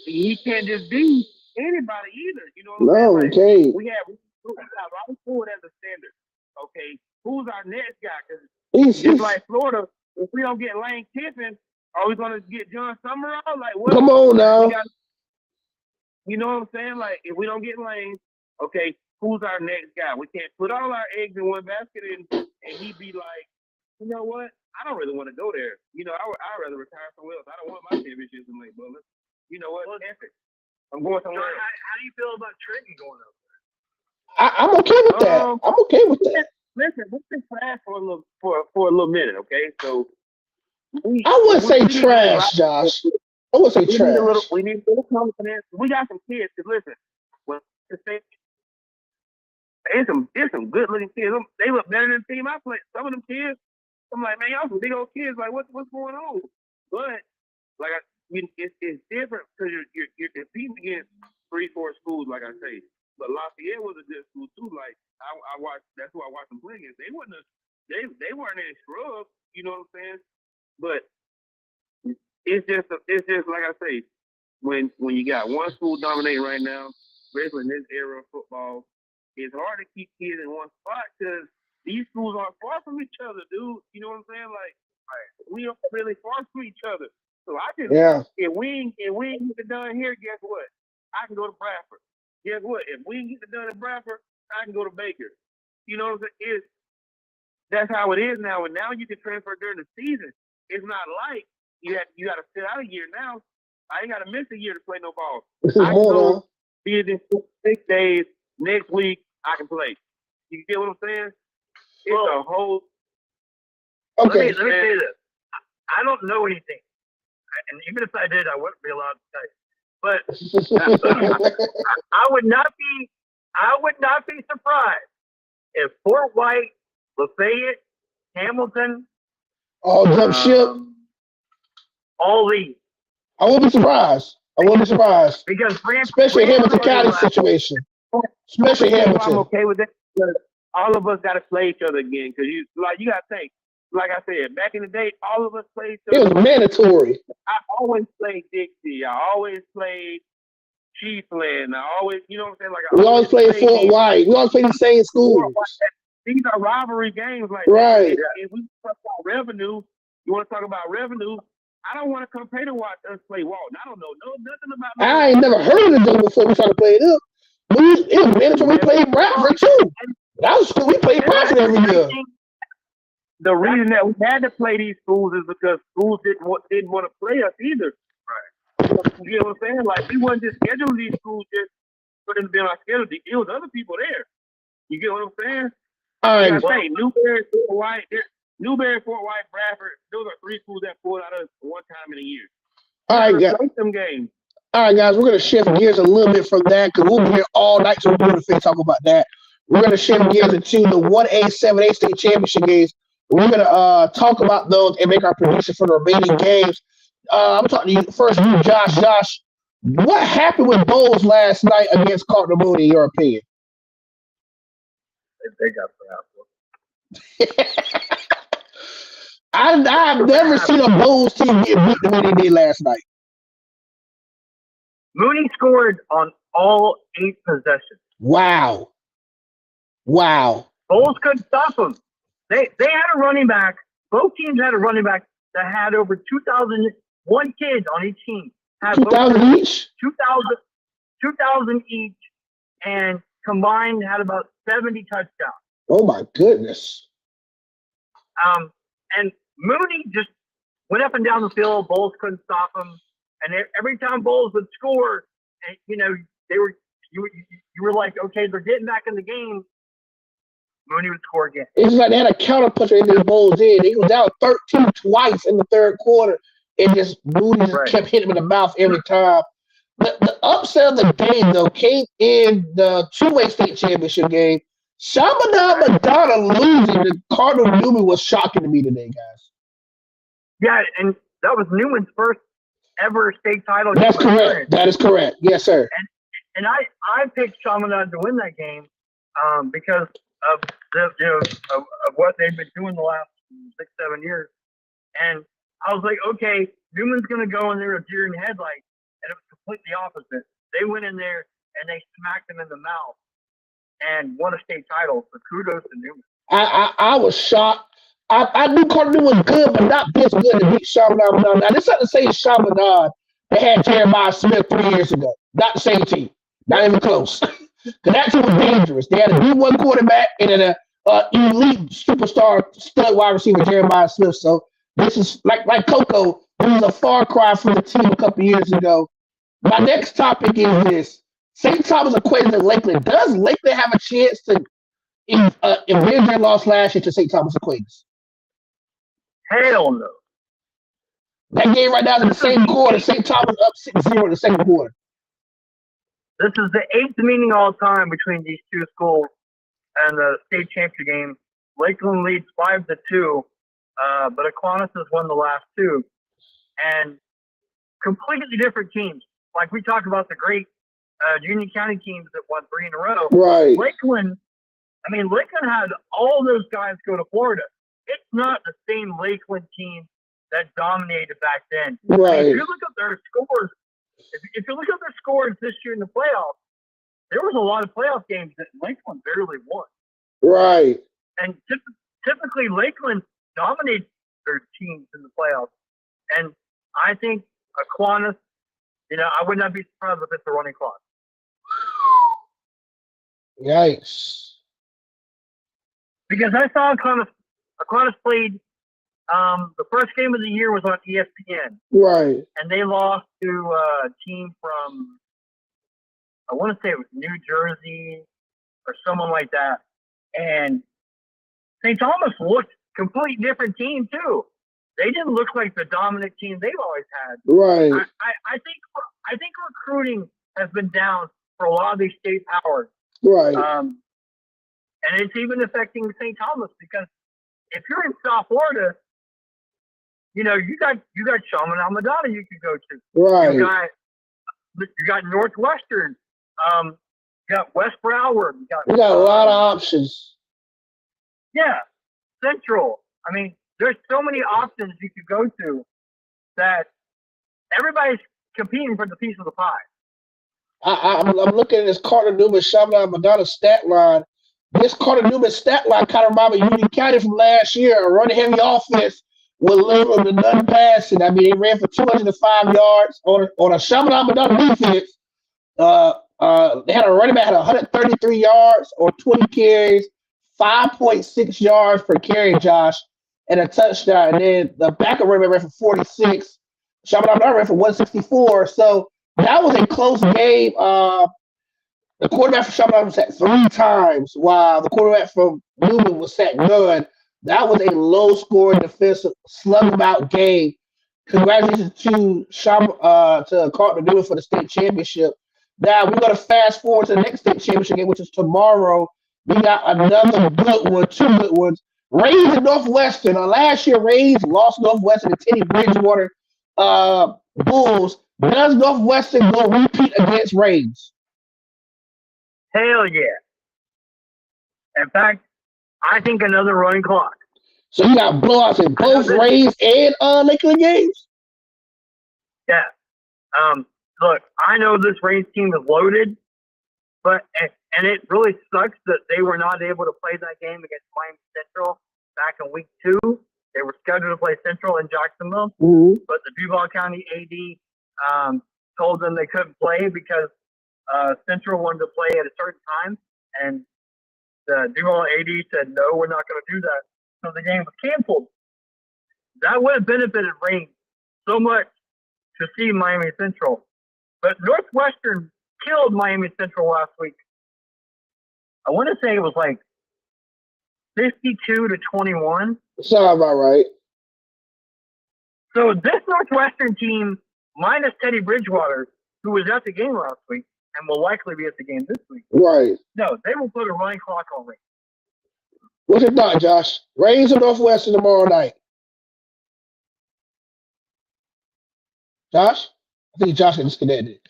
he can't just be anybody either. You know what I'm saying? Okay. We have Robert Ford as a standard. Okay, who's our next guy? Because just like Florida, if we don't get Lane Kiffin, are we gonna get John Summerall? Like, what? Come on now. You know what I'm saying? Like, if we don't get Lane, okay, who's our next guy? We can't put all our eggs in one basket and he be like, you know what? I don't really want to go there. I'd rather retire somewhere else. I don't want my championships in Lake Bullis. You know what? F it. I'm going somewhere else. How do you feel about Trenton going up there? I'm okay with that. I'm okay with that. Listen, we've been trash for a little minute, okay? So I wouldn't say trash, Josh. I wouldn't say trash. We need a little confidence. We got some kids. Cause listen, there's some good looking kids. They look better than the team I play. Some of them kids, I'm like, man, y'all some big old kids. Like, what's going on? But like, it's different because you're competing against 3-4 schools, like I say. But Lafayette was a good school too. Like I watched. That's who I watched them play against. They weren't any scrubs. You know what I'm saying? But it's just like I say, when you got one school dominating right now, especially in this era of football, it's hard to keep kids in one spot because these schools aren't far from each other, dude. You know what I'm saying? Like, we are really far from each other. So if we ain't get it done here, guess what? I can go to Bradford. Guess what? If we ain't get it done in Bradford, I can go to Baker. You know what I'm saying? That's how it is now. And now you can transfer during the season. It's not like you got to sit out a year now. I ain't got to miss a year to play no ball. I can go be in 6 days. Next week, I can play. You get what I'm saying? It's a whole. Okay. Let me say this. I don't know anything. And even if I did, I wouldn't be allowed to tell you. But I would not be surprised if Fort White, Lafayette, Hamilton, all jump ship, all these. I won't be surprised. Because especially Hamilton County situation. Especially Hamilton. I'm okay with that. All of us got to play each other again because you got to think. Like I said, back in the day, all of us played each other. It was mandatory. I always played Dixie. I always played Chiefland. I always, you know what I'm saying? Like we always played Fort White. We always played the same schools. These are rivalry games. Like right. If we talk about revenue, you want to talk about revenue? I don't want to come pay to watch us play Walton. I don't know nothing about no I ain't never heard of the game before we started playing up. It was mandatory we played Bradford too. That was school. We played Bradford every year. The reason that we had to play these schools is because schools didn't want to play us either. Right. You know what I'm saying? Like we wasn't just scheduling these schools just for them to be on our schedule. It was other people there. You get what I'm saying? All right. Like I say, Newberry, Fort White, Bradford. Those are three schools that pulled out of us one time in a year. All right, guys. Some games. All right, guys. We're gonna shift gears a little bit from that because we'll be here all night, so we're going to talk about that. We're gonna shift gears into the 1A, 7A state championship games. We're gonna talk about those and make our prediction for the remaining games. I'm talking to you first, Josh. Josh, what happened with Bowles last night against Cardinal Mooney, in your opinion? They got put out. I've never seen a Bowles team get beat the way they did last night. Mooney scored on all 8 possessions. Wow. Bowles couldn't stop him. They had a running back. Both teams had a running back that had over 2,001 kids on each team. 2,000 each? 2,000 each, and combined had about 70 touchdowns. Oh my goodness. And Mooney just went up and down the field. Bowles couldn't stop him. And every time Bowles would score, and you were like, okay, they're getting back in the game. Mooney would score again. It's like they had a counterpuncher in their Bowles in. He was down 13 twice in the third quarter, and just Mooney just kept hitting him in the mouth every time. The upset of the game, though, came in the 2A state championship game. Chaminade Madonna losing to Cardinal Newman was shocking to me today, guys. Yeah, and that was Newman's first ever state title. That's correct. That is correct. Yes, sir. And I picked Chaminade to win that game because of of what they've been doing the last 6-7 years. And I was like, okay, Newman's going to go in there with deer in headlights, and it was completely opposite. They went in there and they smacked him in the mouth and won a state title. So kudos to Newman. I was shocked. I knew Cardinal was good, but not this good to beat Chaminade. Now, this is not the same Chaminade that had Jeremiah Smith 3 years ago. Not the same team. Not even close. Because that team was dangerous. They had a D1 quarterback and then an elite superstar stud wide receiver, Jeremiah Smith. So this is like Coco. This is a far cry from the team a couple years ago. My next topic is this. St. Thomas Aquinas and Lakeland. Does Lakeland have a chance to avenge their loss last year to St. Thomas Aquinas? Hell no. That game right now is in the same quarter. St. Thomas up 6-0 in the second quarter. This is the 8th meeting all time between these two schools and the state championship game. Lakeland leads 5-2, but Aquinas has won the last 2. And completely different teams. Like we talked about the great Union County teams that won 3 in a row. Right. Lakeland had all those guys go to Florida. It's not the same Lakeland team that dominated back then. Right. I mean, if you look at their scores, if you look at their scores this year in the playoffs, there was a lot of playoff games that Lakeland barely won. Right. And typically Lakeland dominates their teams in the playoffs. And I think Aquinas, I would not be surprised if it's a running clock. Yikes. Because I saw Aquinas played the first game of the year was on ESPN. Right. And they lost to a team from, I want to say it was New Jersey or someone like that. And St. Thomas looked completely different team too. They didn't look like the dominant team they've always had. Right. I think recruiting has been down for a lot of these state powers. Right. And it's even affecting St. Thomas because if you're in South Florida, you got Chaminade Madonna you could go to. Right. You got Northwestern. You got West Broward. We got a lot of options. Yeah. Central. I mean, there's so many options you could go to that everybody's competing for the piece of the pie. I'm looking at this Carter Newman Chaminade Madonna stat line. This Carter Newman stat line kind of reminds me of Union County from last year, a run heavy offense. with little to none passing. I mean, they ran for 205 yards on a shoving up another defense. They had a running back had 133 yards or 20 carries, 5.6 yards per carry, Josh, and a touchdown. And then the backup running back ran for 46. Shoving up ran for 164. So that was a close game. The quarterback for Shoving was sacked 3 times, while the quarterback from Newman was sacked none. That was a low-scoring defensive slug-out game. Congratulations to Carter Newman for the state championship. Now we're going to fast forward to the next state championship game, which is tomorrow. We got another good one, 2 good ones. Rays and Northwestern. Last year, Rays lost Northwestern to Teddy Bridgewater Bulls. Does Northwestern go repeat against Rays? Hell yeah. In fact, I think another running clock. So you got blowouts in both Rays and Lakeland games? Yeah. Look, I know this Rays team is loaded, but and it really sucks that they were not able to play that game against Miami Central back in week 2. They were scheduled to play Central in Jacksonville, but the Duval County AD told them they couldn't play because Central wanted to play at a certain time, and the Duval AD said, no, we're not going to do that. So the game was canceled. That would have benefited Rays so much to see Miami Central. But Northwestern killed Miami Central last week. I want to say it was like 52-21. Sounds about right. So this Northwestern team, minus Teddy Bridgewater, who was at the game last week and will likely be at the game this week. Right. No, they will put a running clock on Rays. What's your thought, Josh? Rays or Northwestern tomorrow night? Josh? I think Josh got disconnected.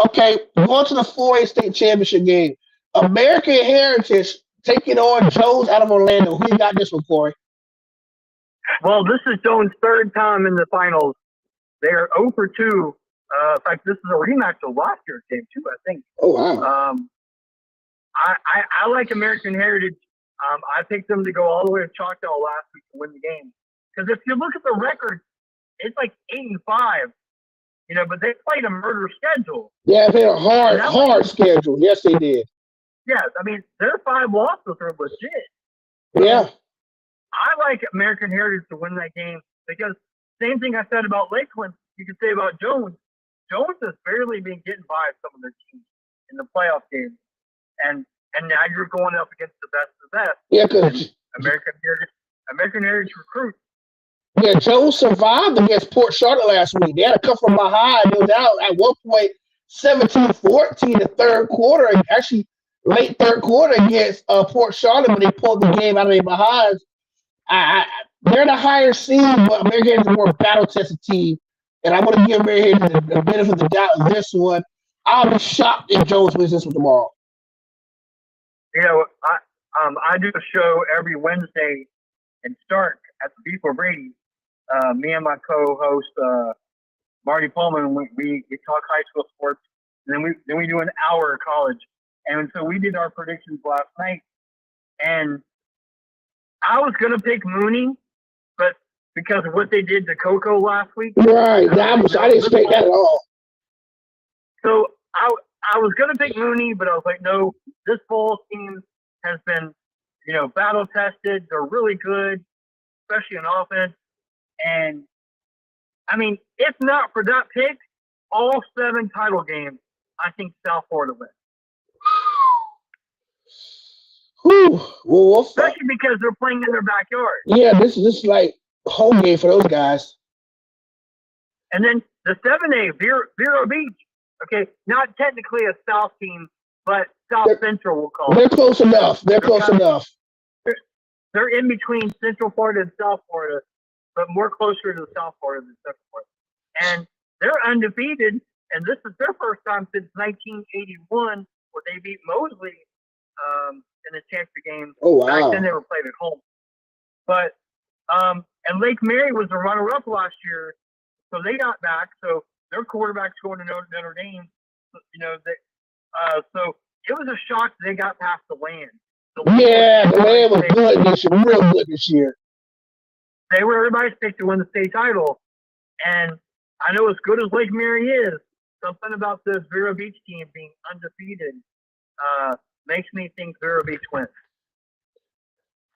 Okay, going to the 4A state championship game. American Heritage taking on Jones out of Orlando. Who you got this one, Corey? Well, this is Jones' 3rd time in the finals. They are 0 for 2. In fact, this is a rematch of last year's game, too, I think. Oh, wow. I like American Heritage. I picked them to go all the way to Choctaw last week to win the game. Because if you look at the record, it's like 8-5. You know, but they played a murder schedule. Yeah, they had a hard schedule. Yes, they did. Yes, I mean, their 5 losses are legit. Yeah. I like American Heritage to win that game because same thing I said about Lakeland, you can say about Jones. Jones has barely been getting by some of their teams in the playoff games. And now you're going up against the best of the best. Yeah, because American Heritage recruits. Yeah, Jones survived against Port Charlotte last week. They had to come from behind. It was out at one point 17-14 the third quarter, and actually late third quarter against Port Charlotte when they pulled the game out of their behinds. They're the higher seed, but American is a more battle-tested team. And I'm going to give American the benefit of the doubt in this one. I'll be shocked if Jones wins this one tomorrow. You know, I do a show every Wednesday in Stark at the Beef Brady. Me and my co-host Marty Pullman, we talk high school sports, and then we do an hour of college. And so we did our predictions last night, and I was gonna pick Mooney, but because of what they did to Coco last week, right? I didn't expect that at all. So I was gonna pick Mooney, but I was like, no, this Bulls team has been, you know, battle tested. They're really good, especially in offense. And I mean, if not for that pick, all 7 title games, I think South Florida wins. Well, especially because they're playing in their backyard. Yeah, this is like home game for those guys. And then the 7A, Vero Beach. Okay, not technically a South team, but South Central we'll call it. They're close enough. They're close enough. They're in between Central Florida and South Florida, but more closer to South Florida than Central Florida. And they're undefeated, and this is their first time since 1981 where they beat Mosley in the championship game. Oh, wow. Back then they were played at home. But and Lake Mary was the runner-up last year, so they got back. So their quarterback's going to Notre Dame. You know, so it was a shock they got past the land. The land was good this year, real good this year. they were everybody's pick to win the state title. And I know as good as Lake Mary is, something about this Vero Beach team being undefeated makes me think Vero Beach wins.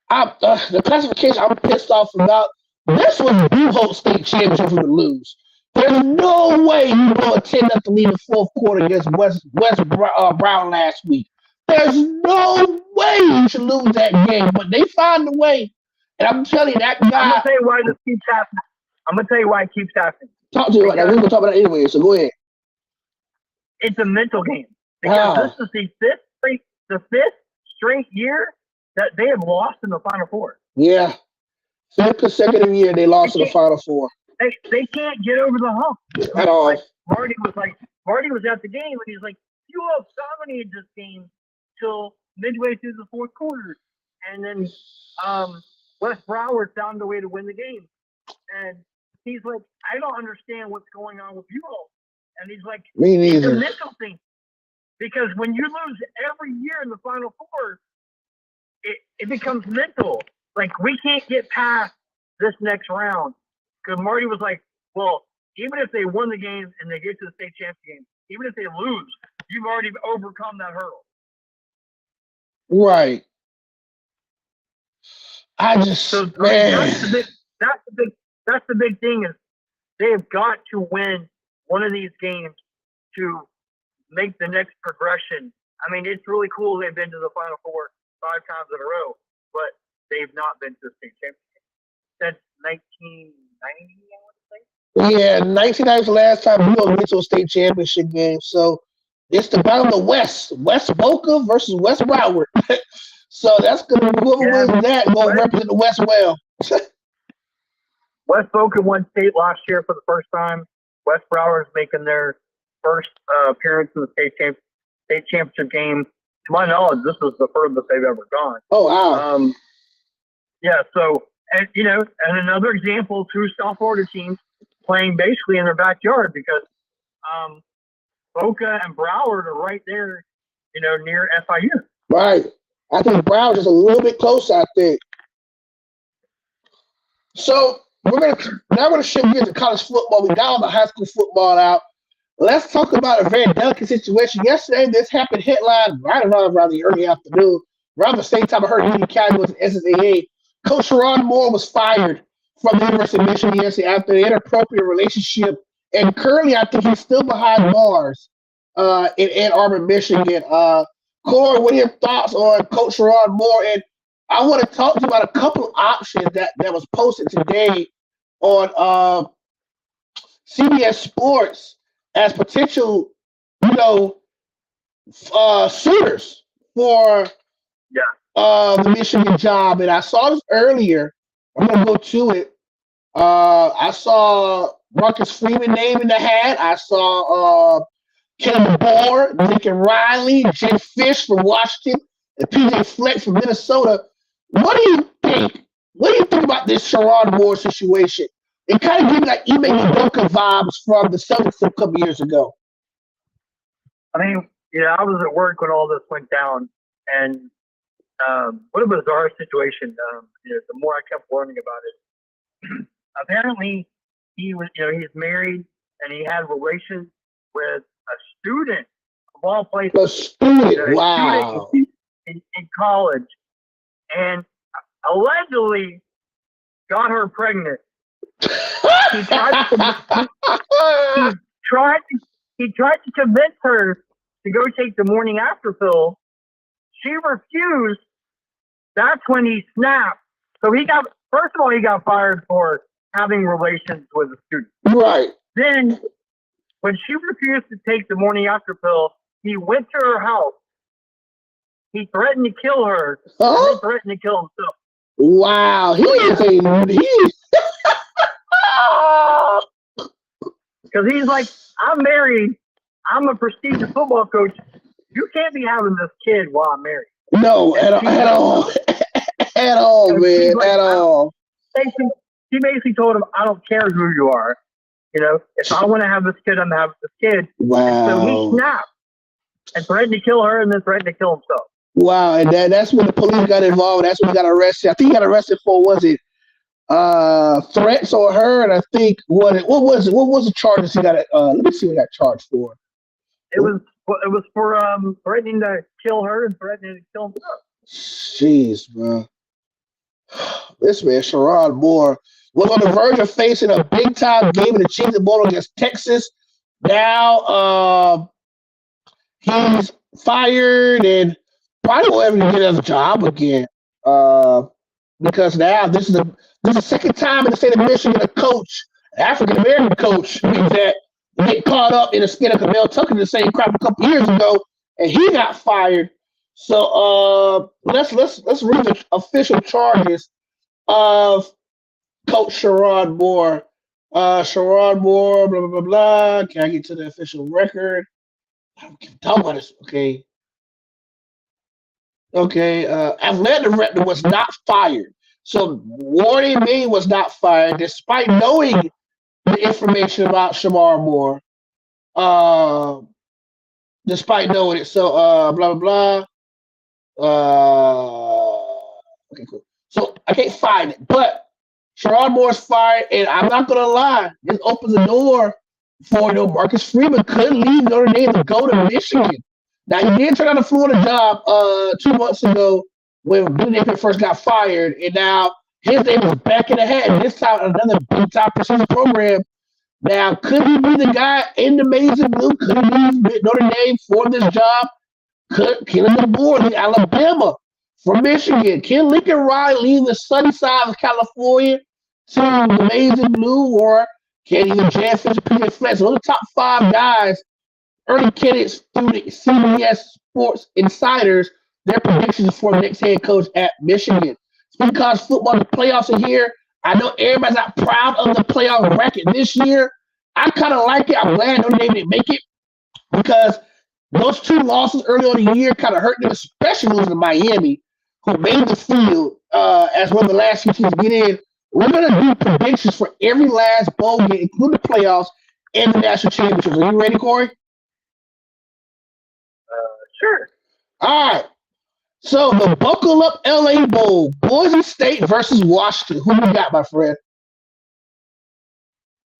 The classification I'm pissed off about. This was the Hope State Championship for the lose. There's no way you go a 10-0 lead in the fourth quarter against West Brown last week. There's no way you should lose that game, but they find a way. And I'm telling you, that guy. I'm gonna tell you why this keeps happening. I'm gonna tell you why it keeps happening. Talk to you about that. We're gonna talk about that anyway. So go ahead. It's a mental game because this is the fifth straight year that they have lost in the Final Four. Yeah, fifth consecutive year they lost in the Final Four. They can't get over the hump at all. Marty was at the game and he's like, you all dominated this game till midway through the fourth quarter, and then West Broward found a way to win the game, and he's like, I don't understand what's going on with you all, and he's like, me neither. It's a mental thing, because when you lose every year in the Final Four, it becomes mental. Like, we can't get past this next round. Because Marty was like, well, even if they won the game and they get to the state championship game, even if they lose, you've already overcome that hurdle. Right. That's the big thing is they have got to win one of these games to make the next progression. I mean, it's really cool they've been to the Final Four 5 times in a row, but they've not been to the state championship since 1990, I want to say. Yeah, 1990 was the last time we went to a state championship game. So it's the battle of the West Boca versus West Broward. So that's gonna whoever wins that will represent the West well. West Boca won state last year for the first time. West Broward is making their first appearance in the state championship game. To my knowledge, this is the furthest they've ever gone. Oh wow! Yeah. So, and another example, 2 South Florida teams playing basically in their backyard because Boca and Broward are right there, near FIU. Right. I think Broward's just a little bit close, I think. So we're gonna shift gears to college football. We got all the high school football out. Let's talk about a very delicate situation. Yesterday, this happened headline right around the early afternoon. Around the same time I heard Union County was SSAA. Coach Sharon Moore was fired from the University of Michigan yesterday after an inappropriate relationship. And currently, I think he's still behind bars in Ann Arbor, Michigan. Corey, what are your thoughts on Coach Sharon Moore? And I want to talk to you about a couple of options that was posted today on CBS Sports as potential, suitors for the Michigan job. And I saw this earlier. I'm going to go to it. I saw Marcus Freeman name in the hat. I saw Kevin Bohr, Lincoln Riley, Jim Fish from Washington, and PJ Fleck from Minnesota. What do you think? What do you think about this Sharon Moore situation? It kind of gives me like Ime Udoka vibes from the Celtics a couple years ago. I mean, I was at work when all this went down, and what a bizarre situation. The more I kept learning about it, apparently he was, he's married and he had relations with a student of all places. A student, wow. Student in college, and allegedly got her pregnant. He tried to convince her to go take the morning after pill. She refused. That's when he snapped. So first of all, he got fired for having relations with a student. Right. Then, when she refused to take the morning after pill, he went to her house. He threatened to kill her. And then threatened to kill himself. Wow. Because he's like, I'm married. I'm a prestigious football coach. You can't be having this kid while I'm married. No, at all. At all, man. Like, at all. She basically told him, I don't care who you are. If I want to have this kid, I'm going to have this kid. Wow. And so he snapped and threatened to kill her and then threatened to kill himself. Wow. And that's when the police got involved. That's when he got arrested. I think he got arrested for, was it threats on her, and I think what was the charges he got? Let me see what he got charged for. It was for threatening to kill her and threatening to kill himself. Jeez, bro. This man, Sherrod Moore, was on the verge of facing a big time game in the Cheez Bowl against Texas. Now he's fired and probably won't ever get another job again. Uh, because now this is the second time in the state of Michigan a coach, African American coach, that get caught up in a scandal of Mel Tucker the same crap a couple years ago, and he got fired. So let's read the official charges of Coach Sherrod Moore. Sherrod Moore, blah blah blah blah. Can I get to the official record? I don't give a damn about this. Okay. Okay, Atlanta director was not fired. So Warren May was not fired despite knowing the information about Shamar Moore. Uh, despite knowing it. So blah blah blah. Okay, cool. So I can't find it, but Sherrod Moore's fired, and I'm not gonna lie, this opens the door for Marcus Freeman could leave Notre Dame to go to Michigan. Now he did turn down the Florida job 2 months ago when Billy Napier first got fired, and now his name is back in the hat. And this time another big time precision program. Now could he be the guy in the maize and blue? Could he leave Notre Dame for this job? Could Kellen DeBoer leave Alabama for Michigan? Can Lincoln Riley leave the sunny side of California to the maize and blue, or can either Jan Fisher, PJ Flex, those are the top five guys, early candidates through the CBS Sports Insiders, their predictions for the next head coach at Michigan. Speaking of college football, the playoffs are here. I know everybody's not proud of the playoff bracket this year. I kind of like it. I'm glad Notre Dame didn't make it because those two losses early on in the year kind of hurt them, especially losing to Miami, who made the field as one of the last few teams to get in. We're going to do predictions for every last bowl game, including the playoffs and the national championships. Are you ready, Corey? Sure. All right. So the Buckle Up LA Bowl, Boise State versus Washington. Who you got, my friend?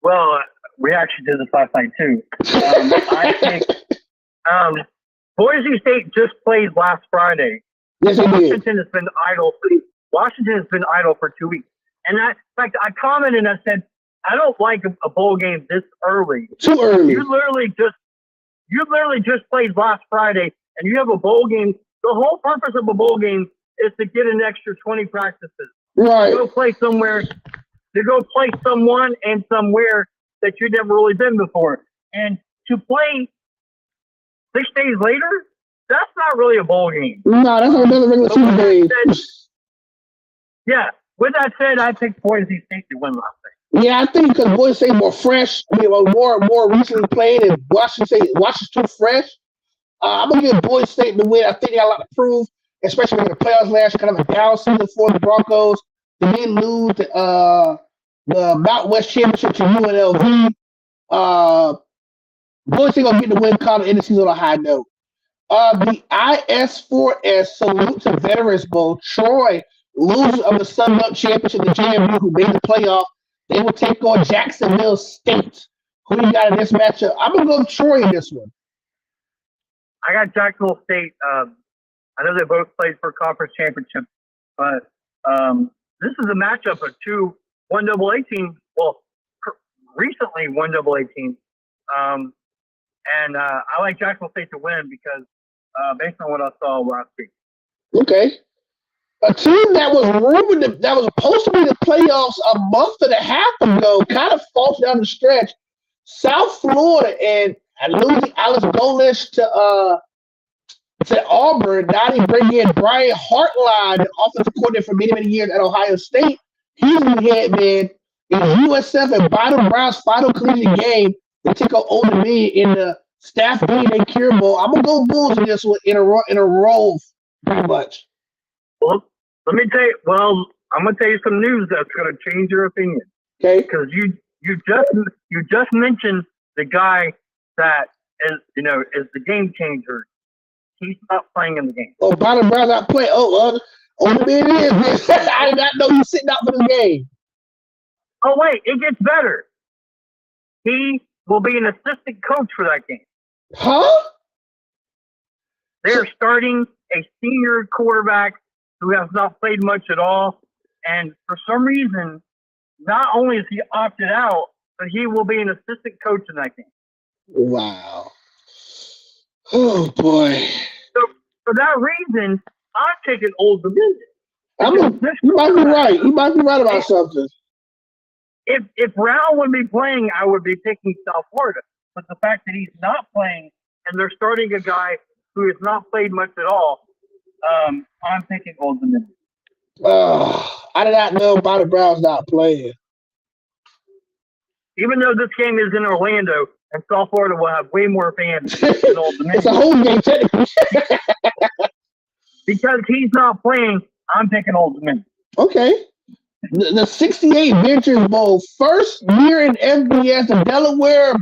Well, we actually did this last night too. I think Boise State just played last Friday. Yes, it did. Washington has been idle. Washington has been idle for 2 weeks, and in fact, I commented and I said, I don't like a bowl game this early. Too early. You literally just played last Friday, and you have a bowl game. The whole purpose of a bowl game is to get an extra 20 practices. Right. To go play somewhere, to go play someone and somewhere that you've never really been before. And to play 6 days later, that's not really a bowl game. No, that's another regular season game. Yeah. With that said, I think Boise State to win last night. Yeah, I think because Boise State more fresh, more recently played, and Washington's too fresh. I'm gonna give Boise State the win. I think they got a lot to prove, especially in the playoffs last year, kind of a down season for the Broncos. They didn't lose the Mountain West Championship to UNLV. Boise State gonna get the win, call the end of the season on a high note. The IS4S Salute to Veterans Bowl. Troy, losers of the Sun Belt Championship, the JMU, who made the playoff, they will take on Jacksonville State. Who you got in this matchup? I'm gonna go with Troy in this one. I got Jacksonville State. I know they both played for conference championship, but this is a matchup of two 1AA teams. Well, recently 1AA teams. And I like Jacksonville State to win because based on what I saw last week. Okay. A team that was rumored that was supposed to be the playoffs a month and a half ago kind of falls down the stretch. South Florida and losing Alex Golesh to Auburn. Now they bring in Brian Hartline, the offensive coordinator for many, many years at Ohio State. He's the head man in USF and Bottom Brown's final collegiate game. They take on Old Dominion in the Staff DNA Cure Bowl. I'm gonna go Bulls in this one in a row, pretty much. Well, let me tell you. Well, I'm gonna tell you some news that's gonna change your opinion. Okay. Because you just mentioned the guy that is the game changer. He's not playing in the game. Oh, Bottom Brown's not playing. Old Dominion is. I did not know he's sitting out for the game. Oh, wait, it gets better. He will be an assistant coach for that game. Huh? They're starting a senior quarterback who has not played much at all. And for some reason, not only is he opted out, but he will be an assistant coach in that game. Wow. Oh, boy. So for that reason, I'm taking Old Dominion. You might be right. You might be right about something. If Brown would be playing, I would be picking South Florida. But the fact that he's not playing and they're starting a guy who has not played much at all, I'm picking Old Dominion. I did not know Bobby Brown's not playing. Even though this game is in Orlando and South Florida will have way more fans than Old Dominion. It's a home game, technically. Because he's not playing, I'm picking Old Dominion. Okay. The 68 Ventures Bowl, first year in FBS, the Delaware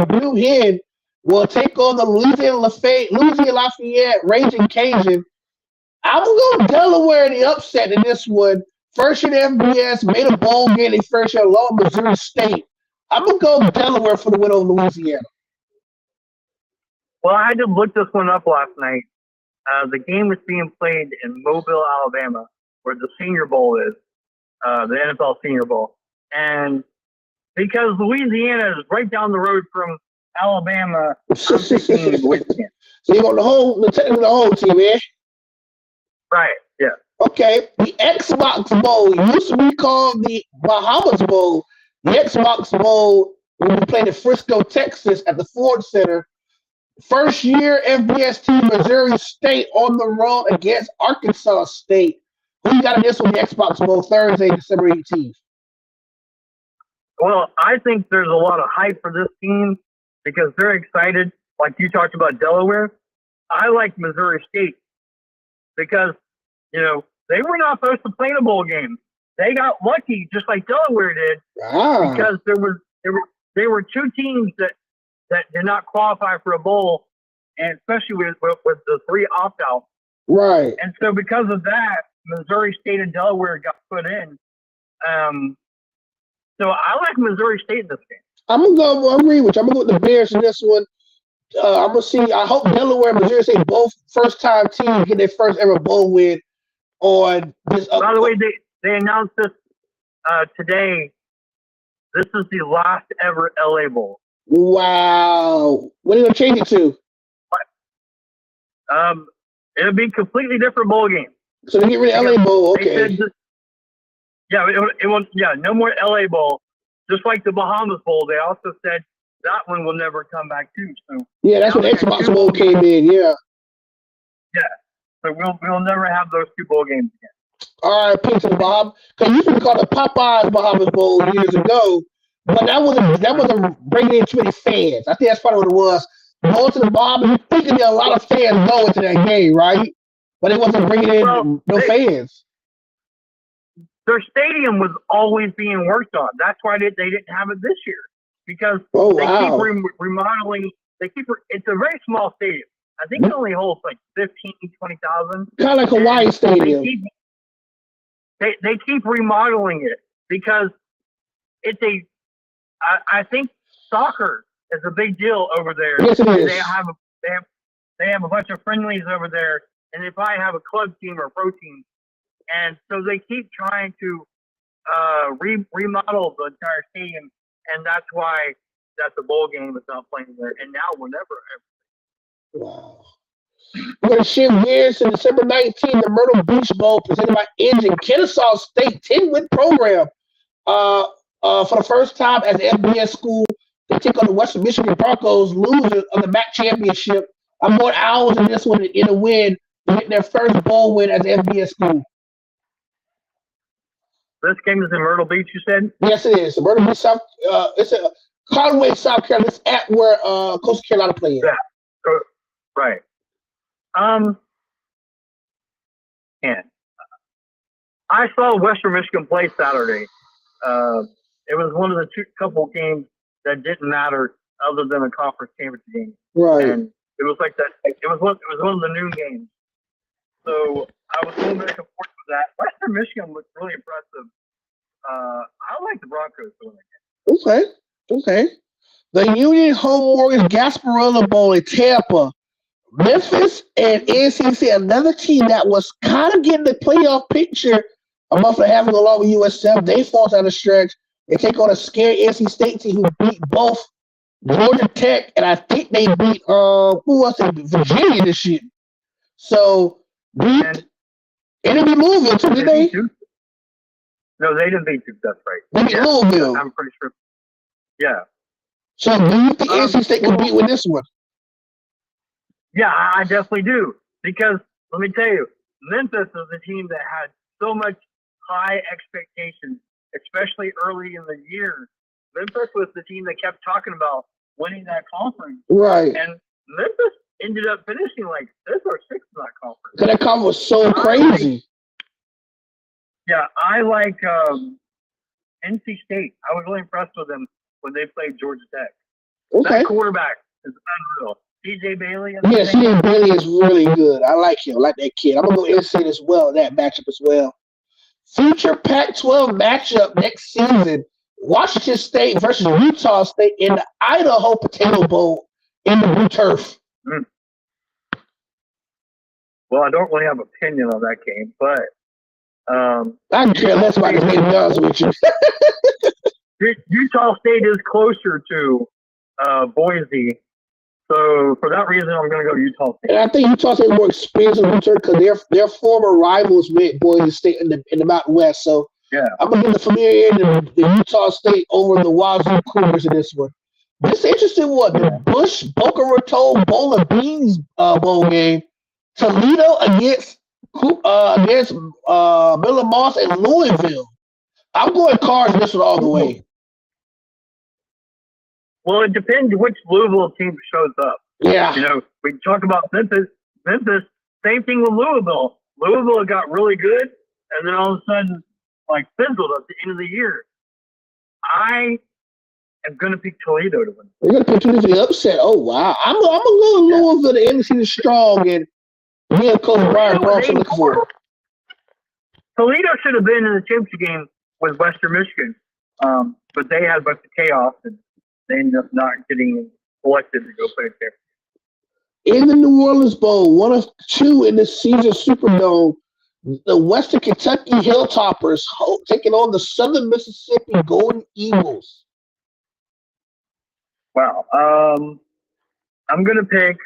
Blue Hen will take on the Louisiana Lafayette Raging Cajun. I'm going to go Delaware in the upset in this one. First year in FBS, made a bowl game in first year along Missouri State. I'm going to go Delaware for the win over Louisiana. Well, I just looked this one up last night. The game was being played in Mobile, Alabama, where the Senior Bowl is, the NFL Senior Bowl. And because Louisiana is right down the road from Alabama, I'm thinking Louisiana. So you got the whole team, man. Right, yeah. Okay, the Xbox Bowl used to be called the Bahamas Bowl. The Xbox Bowl will be played in Frisco, Texas at the Ford Center. First year FBS team Missouri State on the road against Arkansas State. Who you got in this one, the Xbox Bowl, Thursday, December 18th? Well, I think there's a lot of hype for this team because they're excited. Like you talked about Delaware. I like Missouri State because, they were not supposed to play in a bowl game. They got lucky, just like Delaware did, because there were two teams that did not qualify for a bowl, and especially with the three opt-outs. Right. And so because of that, Missouri State and Delaware got put in. So I like Missouri State in this game. I'm going to agree with you. I'm going to go with the Bears in this one. I'm going to see. I hope Delaware and Missouri State both first-time teams get their first ever bowl win on this. By the way, they announced this today. This is the last ever LA Bowl. Wow. What are you going to change it to? It'll be a completely different bowl game. So they get rid of LA Bowl, okay. It won't. Yeah, no more LA Bowl. Just like the Bahamas Bowl, they also said that one will never come back too. So yeah, that's when Xbox Bowl came in. Yeah. Yeah. So we'll never have those two bowl games again. All right, peace to the Bob. Because you used to call it Popeyes Bahamas Bowl years ago, but that wasn't bringing in too many fans. I think that's probably what it was. Going to the Bob, you thinking there are a lot of fans going to that game, right? But it wasn't bringing in fans. Their stadium was always being worked on. That's why they didn't have it this year because they keep remodeling. It's a very small stadium. I think it only holds like 15,000, 20,000. Kind of like Hawaii Stadium. They keep remodeling it because it's I think soccer is a big deal over there. Yes, it is. They have a bunch of friendlies over there, and they probably have a club team or a pro team. And so they keep trying to remodel the entire stadium, and that's why that's a bowl game is not playing there. And now we'll never ever. Wow. We're going to shift gears to December 19th, the Myrtle Beach Bowl presented by Engine. Kennesaw State 10-win program for the first time as an FBS school. They take on the Western Michigan Broncos, losers of the MAC championship. I'm going Owls in this one in a win to get their first bowl win as an FBS school. This game is in Myrtle Beach, you said? Yes, it is. Myrtle Beach, South. It's a Conway, South Carolina. It's at where Coastal Carolina plays. Yeah, right. And I saw Western Michigan play Saturday. It was one of the couple games that didn't matter other than a conference championship game. Right. And it was like that. It was one of the noon games. So I was going back and forth with that. Western Michigan looked really impressive. I like the Broncos to win Okay. Okay. The Union Home Mortgage Gasparilla Bowl in Tampa. Memphis and NCC, another team that was kind of getting the playoff picture a month and a half ago along with USF. They fall down the stretch. They take on a scary NC State team who beat both Georgia Tech and I think they beat who was it? Virginia this year. So beat enemy Louisville too, didn't they? No, they didn't beat Duke. That's right. They beat Louisville. I'm pretty sure. Yeah. So do you think NC State could beat with this one? Yeah, I definitely do. Because let me tell you, Memphis is a team that had so much high expectations, especially early in the year. Memphis was the team that kept talking about winning that conference. Right. And Memphis ended up finishing like 5th or 6th in that conference. Because that conference was so crazy. I like NC State. I was really impressed with them when they played Georgia Tech. Okay. That quarterback is unreal. CJ Bailey. Yeah, CJ Bailey is really good. I like him. I like that kid. I'm going to go NC as well, that matchup as well. Future Pac-12 matchup next season. Washington State versus Utah State in the Idaho Potato Bowl in the blue turf. Well, I don't really have an opinion on that game, but I don't care less about this game, to be honest with you. Utah State is closer to Boise. So for that reason, I'm going to go Utah State. And I think Utah State is more experienced in return because their former rivals with Boise State in the Mountain West. So yeah, I'm going to give the familiarity of the Utah State over the Wazoo Cougars in this one. This interesting one, the Bush Boca Raton Bowl of Beans bowl game. Toledo against Miller Moss and Louisville. I'm going Cards this one all the way. Well, it depends which Louisville team shows up. Yeah. You know, we talk about Memphis. Same thing with Louisville. Louisville got really good, and then all of a sudden, like, fizzled at the end of the year. I am going to pick Toledo to win. You're going to pick Toledo for the upset. Oh, wow. I'm a little Louisville. The NFC is strong, and me and Coach Brian Bronson looking for it. Toledo should have been in the championship game with Western Michigan, but they had a bunch of chaos, and they ended up not getting selected to go play a championship. In the New Orleans Bowl, one of two in the Caesar Superdome, the Western Kentucky Hilltoppers taking on the Southern Mississippi Golden Eagles. Wow. I'm going to pick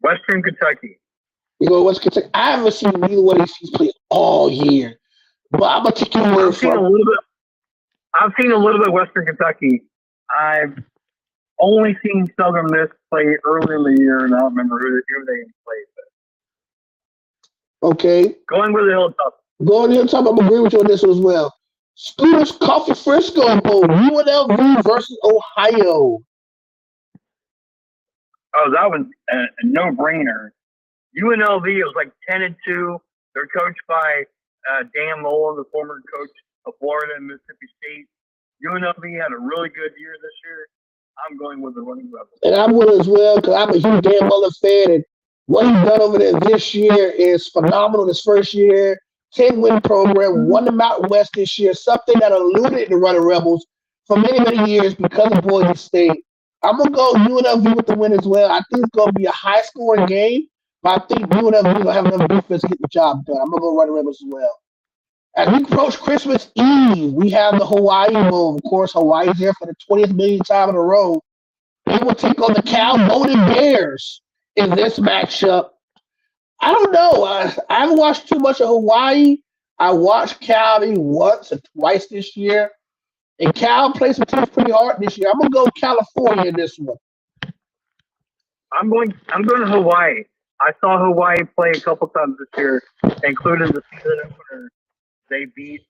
Western Kentucky. You know, Western Kentucky. I haven't seen neither one of these teams play all year, but I'm going to take your word for it. I've seen a little bit of Western Kentucky. I've only seen Southern Miss play early in the year, and I don't remember who they played. Okay. Going with the Hilltop. Going to the Hilltop, I'm agreeing with you on this one as well. Scooters Coffee Frisco Bowl, UNLV versus Ohio. Oh, that was a no-brainer. UNLV was like 10-2. They're coached by Dan Mullen, the former coach of Florida and Mississippi State. UNLV had a really good year this year. I'm going with the Running Rebels. And I'm with it as well because I'm a huge Dan Mullen fan. And what he's done over there this year is phenomenal. His first year, 10-win program, won the Mountain West this year, something that eluded the Running Rebels for many, many years because of Boise State. I'm going to go UNLV with the win as well. I think it's going to be a high-scoring game, but I think UNLV is going to have enough defense to get the job done. I'm going to go Running Rebels as well. As we approach Christmas Eve, we have the Hawaii Bowl. Of course, Hawaii's there for the 20th millionth time in a row. They will take on the Cal Golden Bears in this matchup. I don't know. I haven't watched too much of Hawaii. I watched Cal maybe once or twice this year. And Cal plays some teams pretty hard this year. I'm going to go California in this one. I'm going to Hawaii. I saw Hawaii play a couple times this year, including the season opener. They beat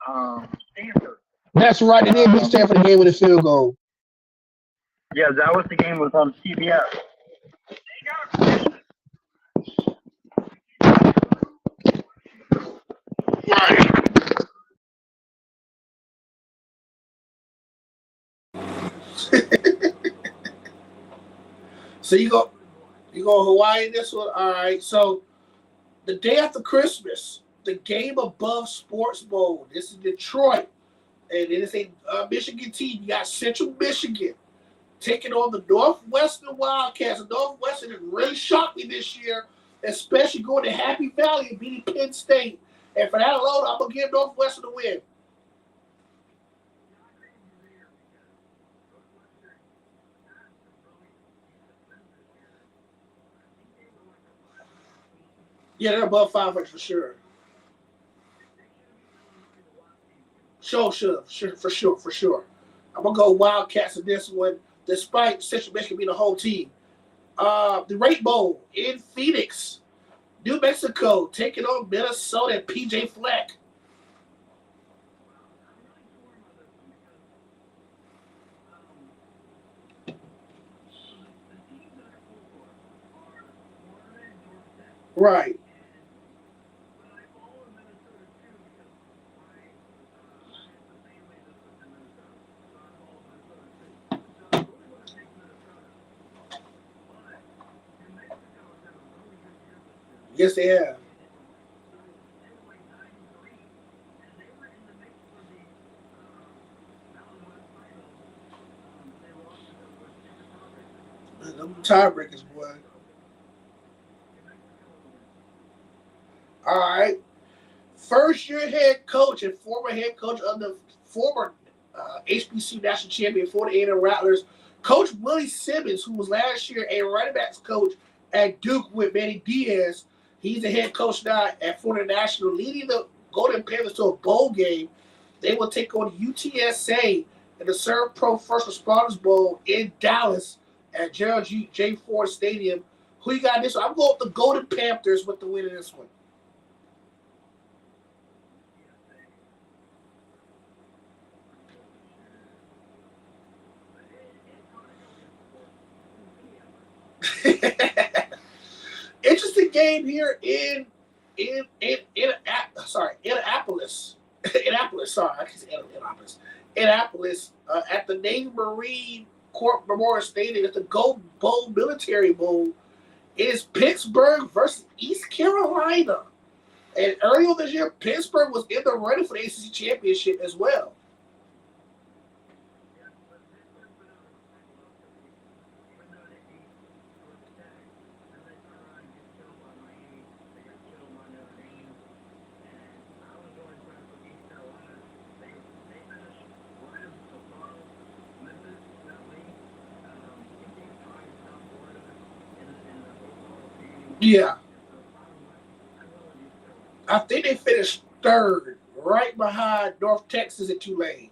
Stanford. That's right. They did beat Stanford in the game with a field goal. Yeah, that was the game was on CBS. So you go Hawaii in this one? All right. So the day after Christmas, the Game Above Sports Bowl. This is Detroit. And then it's a Michigan team. You got Central Michigan taking on the Northwestern Wildcats. The Northwestern has really shocked me this year, especially going to Happy Valley and beating Penn State. And for that alone, I'm going to give Northwestern a win. Yeah, they're above 500 for sure. Sure, for sure. I'm going to go Wildcats in this one, despite Central Michigan being a whole team. The Rate Bowl in Phoenix, New Mexico, taking on Minnesota and PJ Fleck. Right. Yes, they have. Them tiebreakers, boy. All right. First year head coach and former head coach of the former HBC national champion for the A&M Rattlers, Coach Willie Simmons, who was last year a running backs coach at Duke with Manny Diaz. He's the head coach now at Florida National, leading the Golden Panthers to a bowl game. They will take on UTSA in the Serve Pro First Responders Bowl in Dallas at Gerald J. Ford Stadium. Who you got in this one? I'm going with the Golden Panthers with the win in this one. Interesting game here in Annapolis. Annapolis, sorry, I can say Annapolis. Annapolis at the Navy Marine Corps Memorial Stadium at the Gold Bowl Military Bowl. It is Pittsburgh versus East Carolina. And earlier this year, Pittsburgh was in the running for the ACC championship as well. Yeah, I think they finished third, right behind North Texas and Tulane.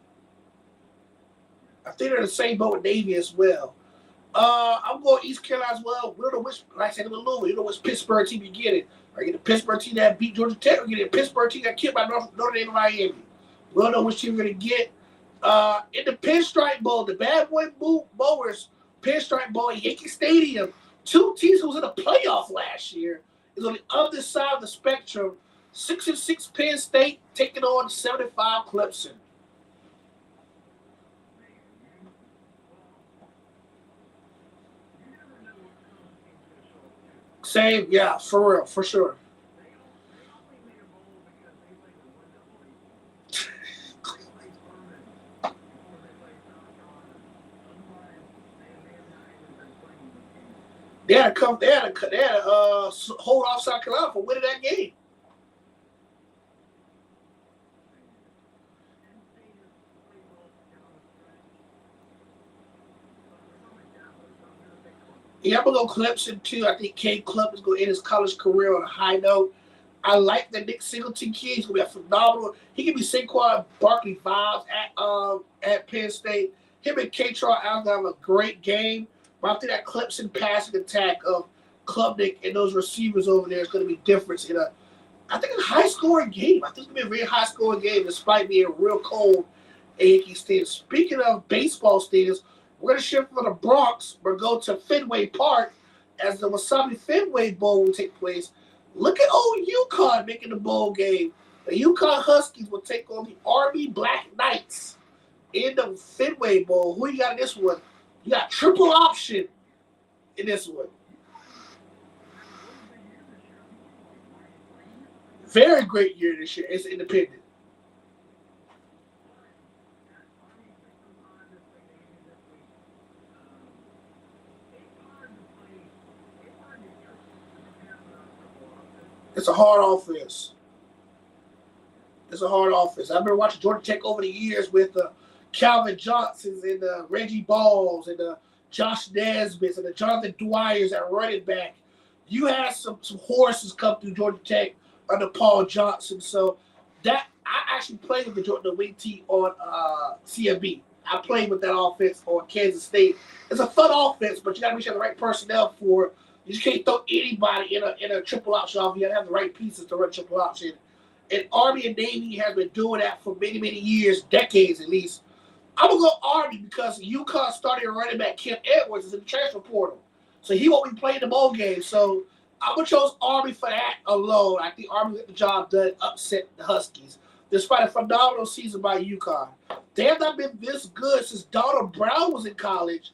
I think they're in the same boat with Navy as well. I'm going East Carolina as well. We don't know which, like I said, we don't know which Pittsburgh team you get it. Are you get a Pittsburgh team that beat Georgia Tech, or you get a Pittsburgh team that killed by Notre Dame and Miami? We don't know which team we're going to get. In the Pinstripe Bowl, the Bad Boy Mowers Pinstripe Bowl at Yankee Stadium, two teams who was in the playoff last year is on the other side of the spectrum. 6-6 Penn State taking on 75 Clemson. Same, yeah, for real, for sure. They had to hold off South Carolina for winning that game. Yeah, I'm gonna go Clemson too. I think Cade Klub is gonna end his college career on a high note. I like the Nick Singleton kid. He's gonna be a phenomenal. He can be Saquon Barkley vibes at Penn State. Him and K-Tron Allen have a great game. But I think that Clemson passing attack of Klubnik and those receivers over there is gonna be different in a I think it's a high scoring game. I think it's gonna be a very high scoring game despite being real cold at Yankee Stadium. Speaking of baseball stadiums, we're gonna shift from the Bronx. We're going to Fenway Park as the Wasabi Fenway Bowl will take place. Look at old UConn making the bowl game. The UConn Huskies will take on the Army Black Knights in the Fenway Bowl. Who you got in this one? You got triple option in this one. Very great year this year. It's independent. It's a hard offense. It's a hard offense. I've been watching Georgia Tech over the years with Calvin Johnsons and Reggie Balls and Josh Nesbitt and the Jonathan Dwyers at running back. You had some horses come through Georgia Tech under Paul Johnson. So that I actually played with the wing team on CMB. I played with that offense on Kansas State. It's a fun offense, but you got to make sure you have the right personnel for it. You just can't throw anybody in a triple option off. You got to have the right pieces to run triple option. And Army and Navy has been doing that for many, many years, decades at least. I'm going to go Army because UConn started running back Kim Edwards is in the transfer portal. So he won't be playing the bowl game. So I'm going to choose Army for that alone. I think Army get the job done, upset the Huskies. Despite a phenomenal season by UConn. They have not been this good since Donald Brown was in college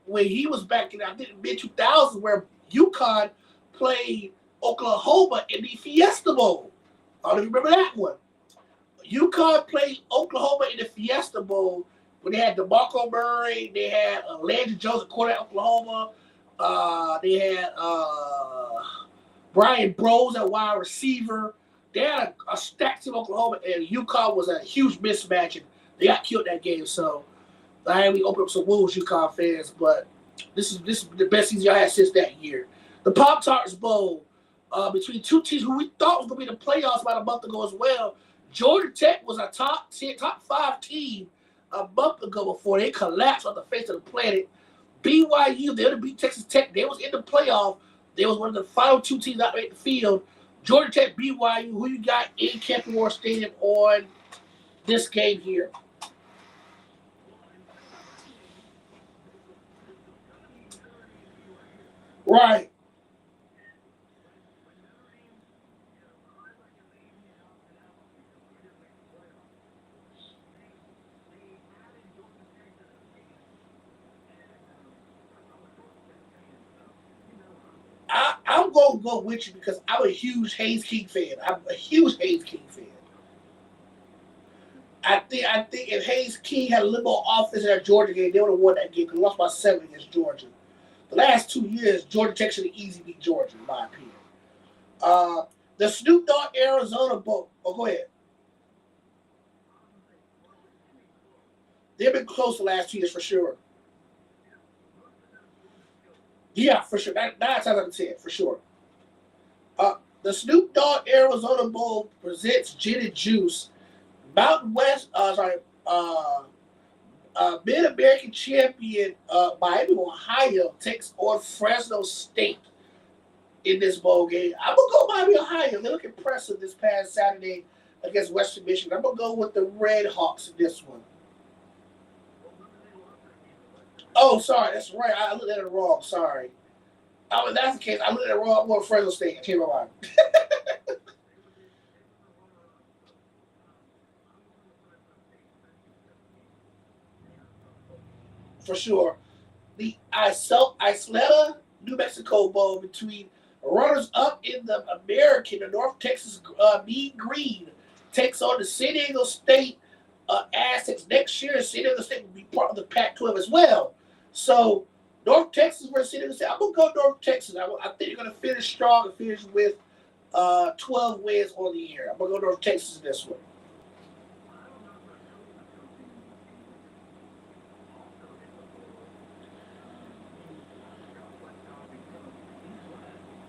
when he was back in, I think, mid-2000s where UConn played Oklahoma in the Fiesta Bowl. I don't even remember that one. UConn played Oklahoma in the Fiesta Bowl when they had DeMarco Murray, they had Landry Jones at quarterback Oklahoma, they had Brian Bros at wide receiver. They had a stacked team Oklahoma, and UConn was a huge mismatch, and they got killed that game. So I had to open up some wounds, UConn fans, but this is the best season y'all had since that year. The Pop-Tarts Bowl between two teams who we thought was going to be the playoffs about a month ago as well. Georgia Tech was a top 5 team a month ago before they collapsed on the face of the planet. BYU, they would beat Texas Tech. They was in the playoff. They was one of the final 2 teams out in the field. Georgia Tech, BYU, who you got in Camping World Stadium on this game here? Right. I'm going to go with you because I'm a huge Hayes King fan. I'm a huge Hayes King fan. I think if Hayes King had a little more offense in that Georgia game, they would have won that game because they lost by 7 against Georgia. The last 2 years, Georgia Tech should have easily beat Georgia, in my opinion. The Snoop Dogg Arizona Bowl. Oh, go ahead. They've been close the last 2 years for sure. Yeah, for sure. 9 times out of 10, for sure. The Snoop Dogg Arizona Bowl presents Gin and Juice. Mountain West, Mid-American champion Miami, Ohio takes on Fresno State in this bowl game. I'm going to go Miami, Ohio. They look impressive this past Saturday against Western Michigan. I'm going to go with the Red Hawks in this one. Oh, sorry. That's right. I looked at it wrong. Sorry. Oh, if that's the case, I looked at it wrong. I'm going Fresno State. I changed my mind. For sure. The Isleta, New Mexico Bowl between runners-up in the American, the North Texas Mean Green, takes on the San Diego State Aztecs next year. San Diego State will be part of the Pac-12 as well. So North Texas versus San Diego State. I'm going to go North Texas. I think they're going to finish strong and finish with 12 wins on the year. I'm going to go North Texas in this one.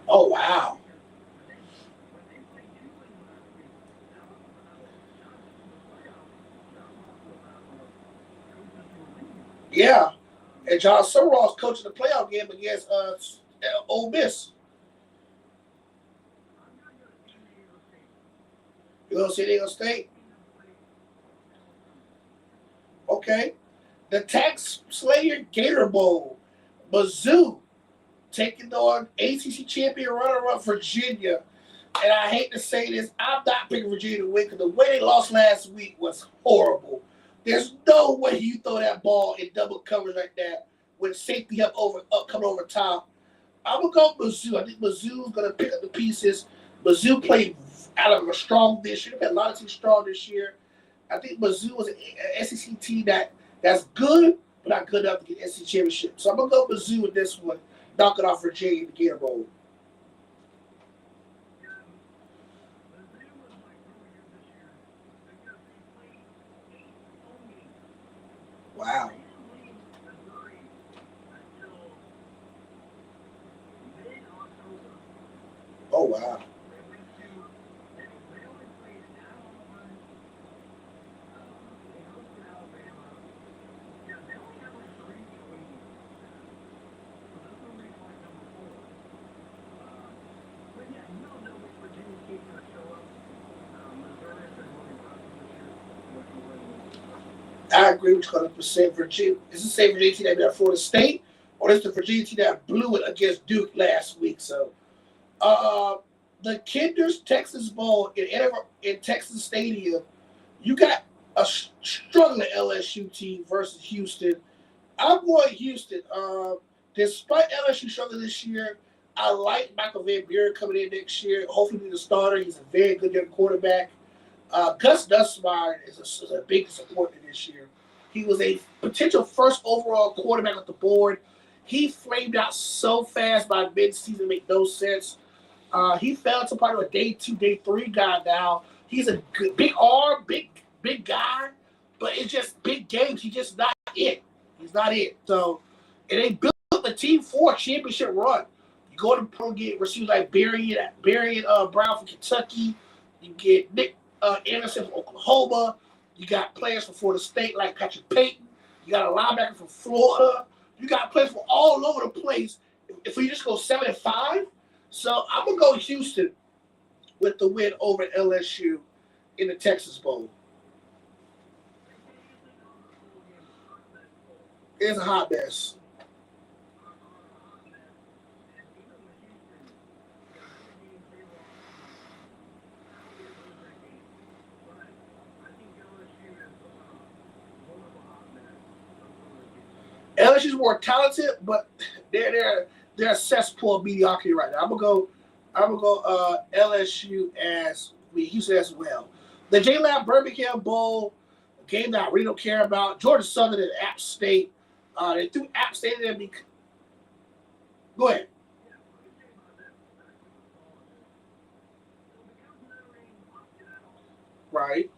Oh, wow. Yeah. And John Summerall's coaching the playoff game against Ole Miss. You going to San Diego State? Okay. The Tax Slayer Gator Bowl. Mizzou taking on ACC champion runner-up Virginia. And I hate to say this, I'm not picking Virginia to win because the way they lost last week was horrible. There's no way you throw that ball in double coverage like that with safety up coming over top. I'm going to go Mizzou. I think Mizzou's going to pick up the pieces. Mizzou played out of a strong this year. They've had a lot of teams strong this year. I think Mizzou was an SEC team that's good, but not good enough to get SEC championship. So I'm going to go Mizzou with this one, knocking off Virginia in the Gator Bowl. wow. I agree with you 100%. Virginia, is the same Virginia team that beat Florida State, or is the Virginia team that blew it against Duke last week? So, uh, the Kinder's Texas Bowl in Texas Stadium, you got a struggling LSU team versus Houston. I'm going Houston. Despite LSU struggling this year, I like Michael Van Buren coming in next year. Hopefully, be the starter. He's a very good young quarterback. Gus Nussmeier is a big disappointment this year. He was a potential first overall quarterback at the board. He flamed out so fast by mid-season, make no sense. He fell to part of a day 2, day 3 guy now. He's a good, big arm, big guy, but it's just big games. He's just not it. He's not it. So, and they built the team for a championship run. You go to pro get receivers like Barry Brown from Kentucky. You get Nick Anderson from Oklahoma. You got players from Florida State like Patrick Payton. You got a linebacker from Florida. You got players from all over the place. If we just go 7-5, so I'm gonna go Houston with the win over LSU in the Texas Bowl. It's a hot mess. LSU's more talented, but they're a cesspool of mediocrity right now. I'm gonna go LSU Houston as well. The J Lab Birmingham Bowl, a game that I really don't care about. Georgia Southern and App State. They threw App State in there. Go ahead. Right.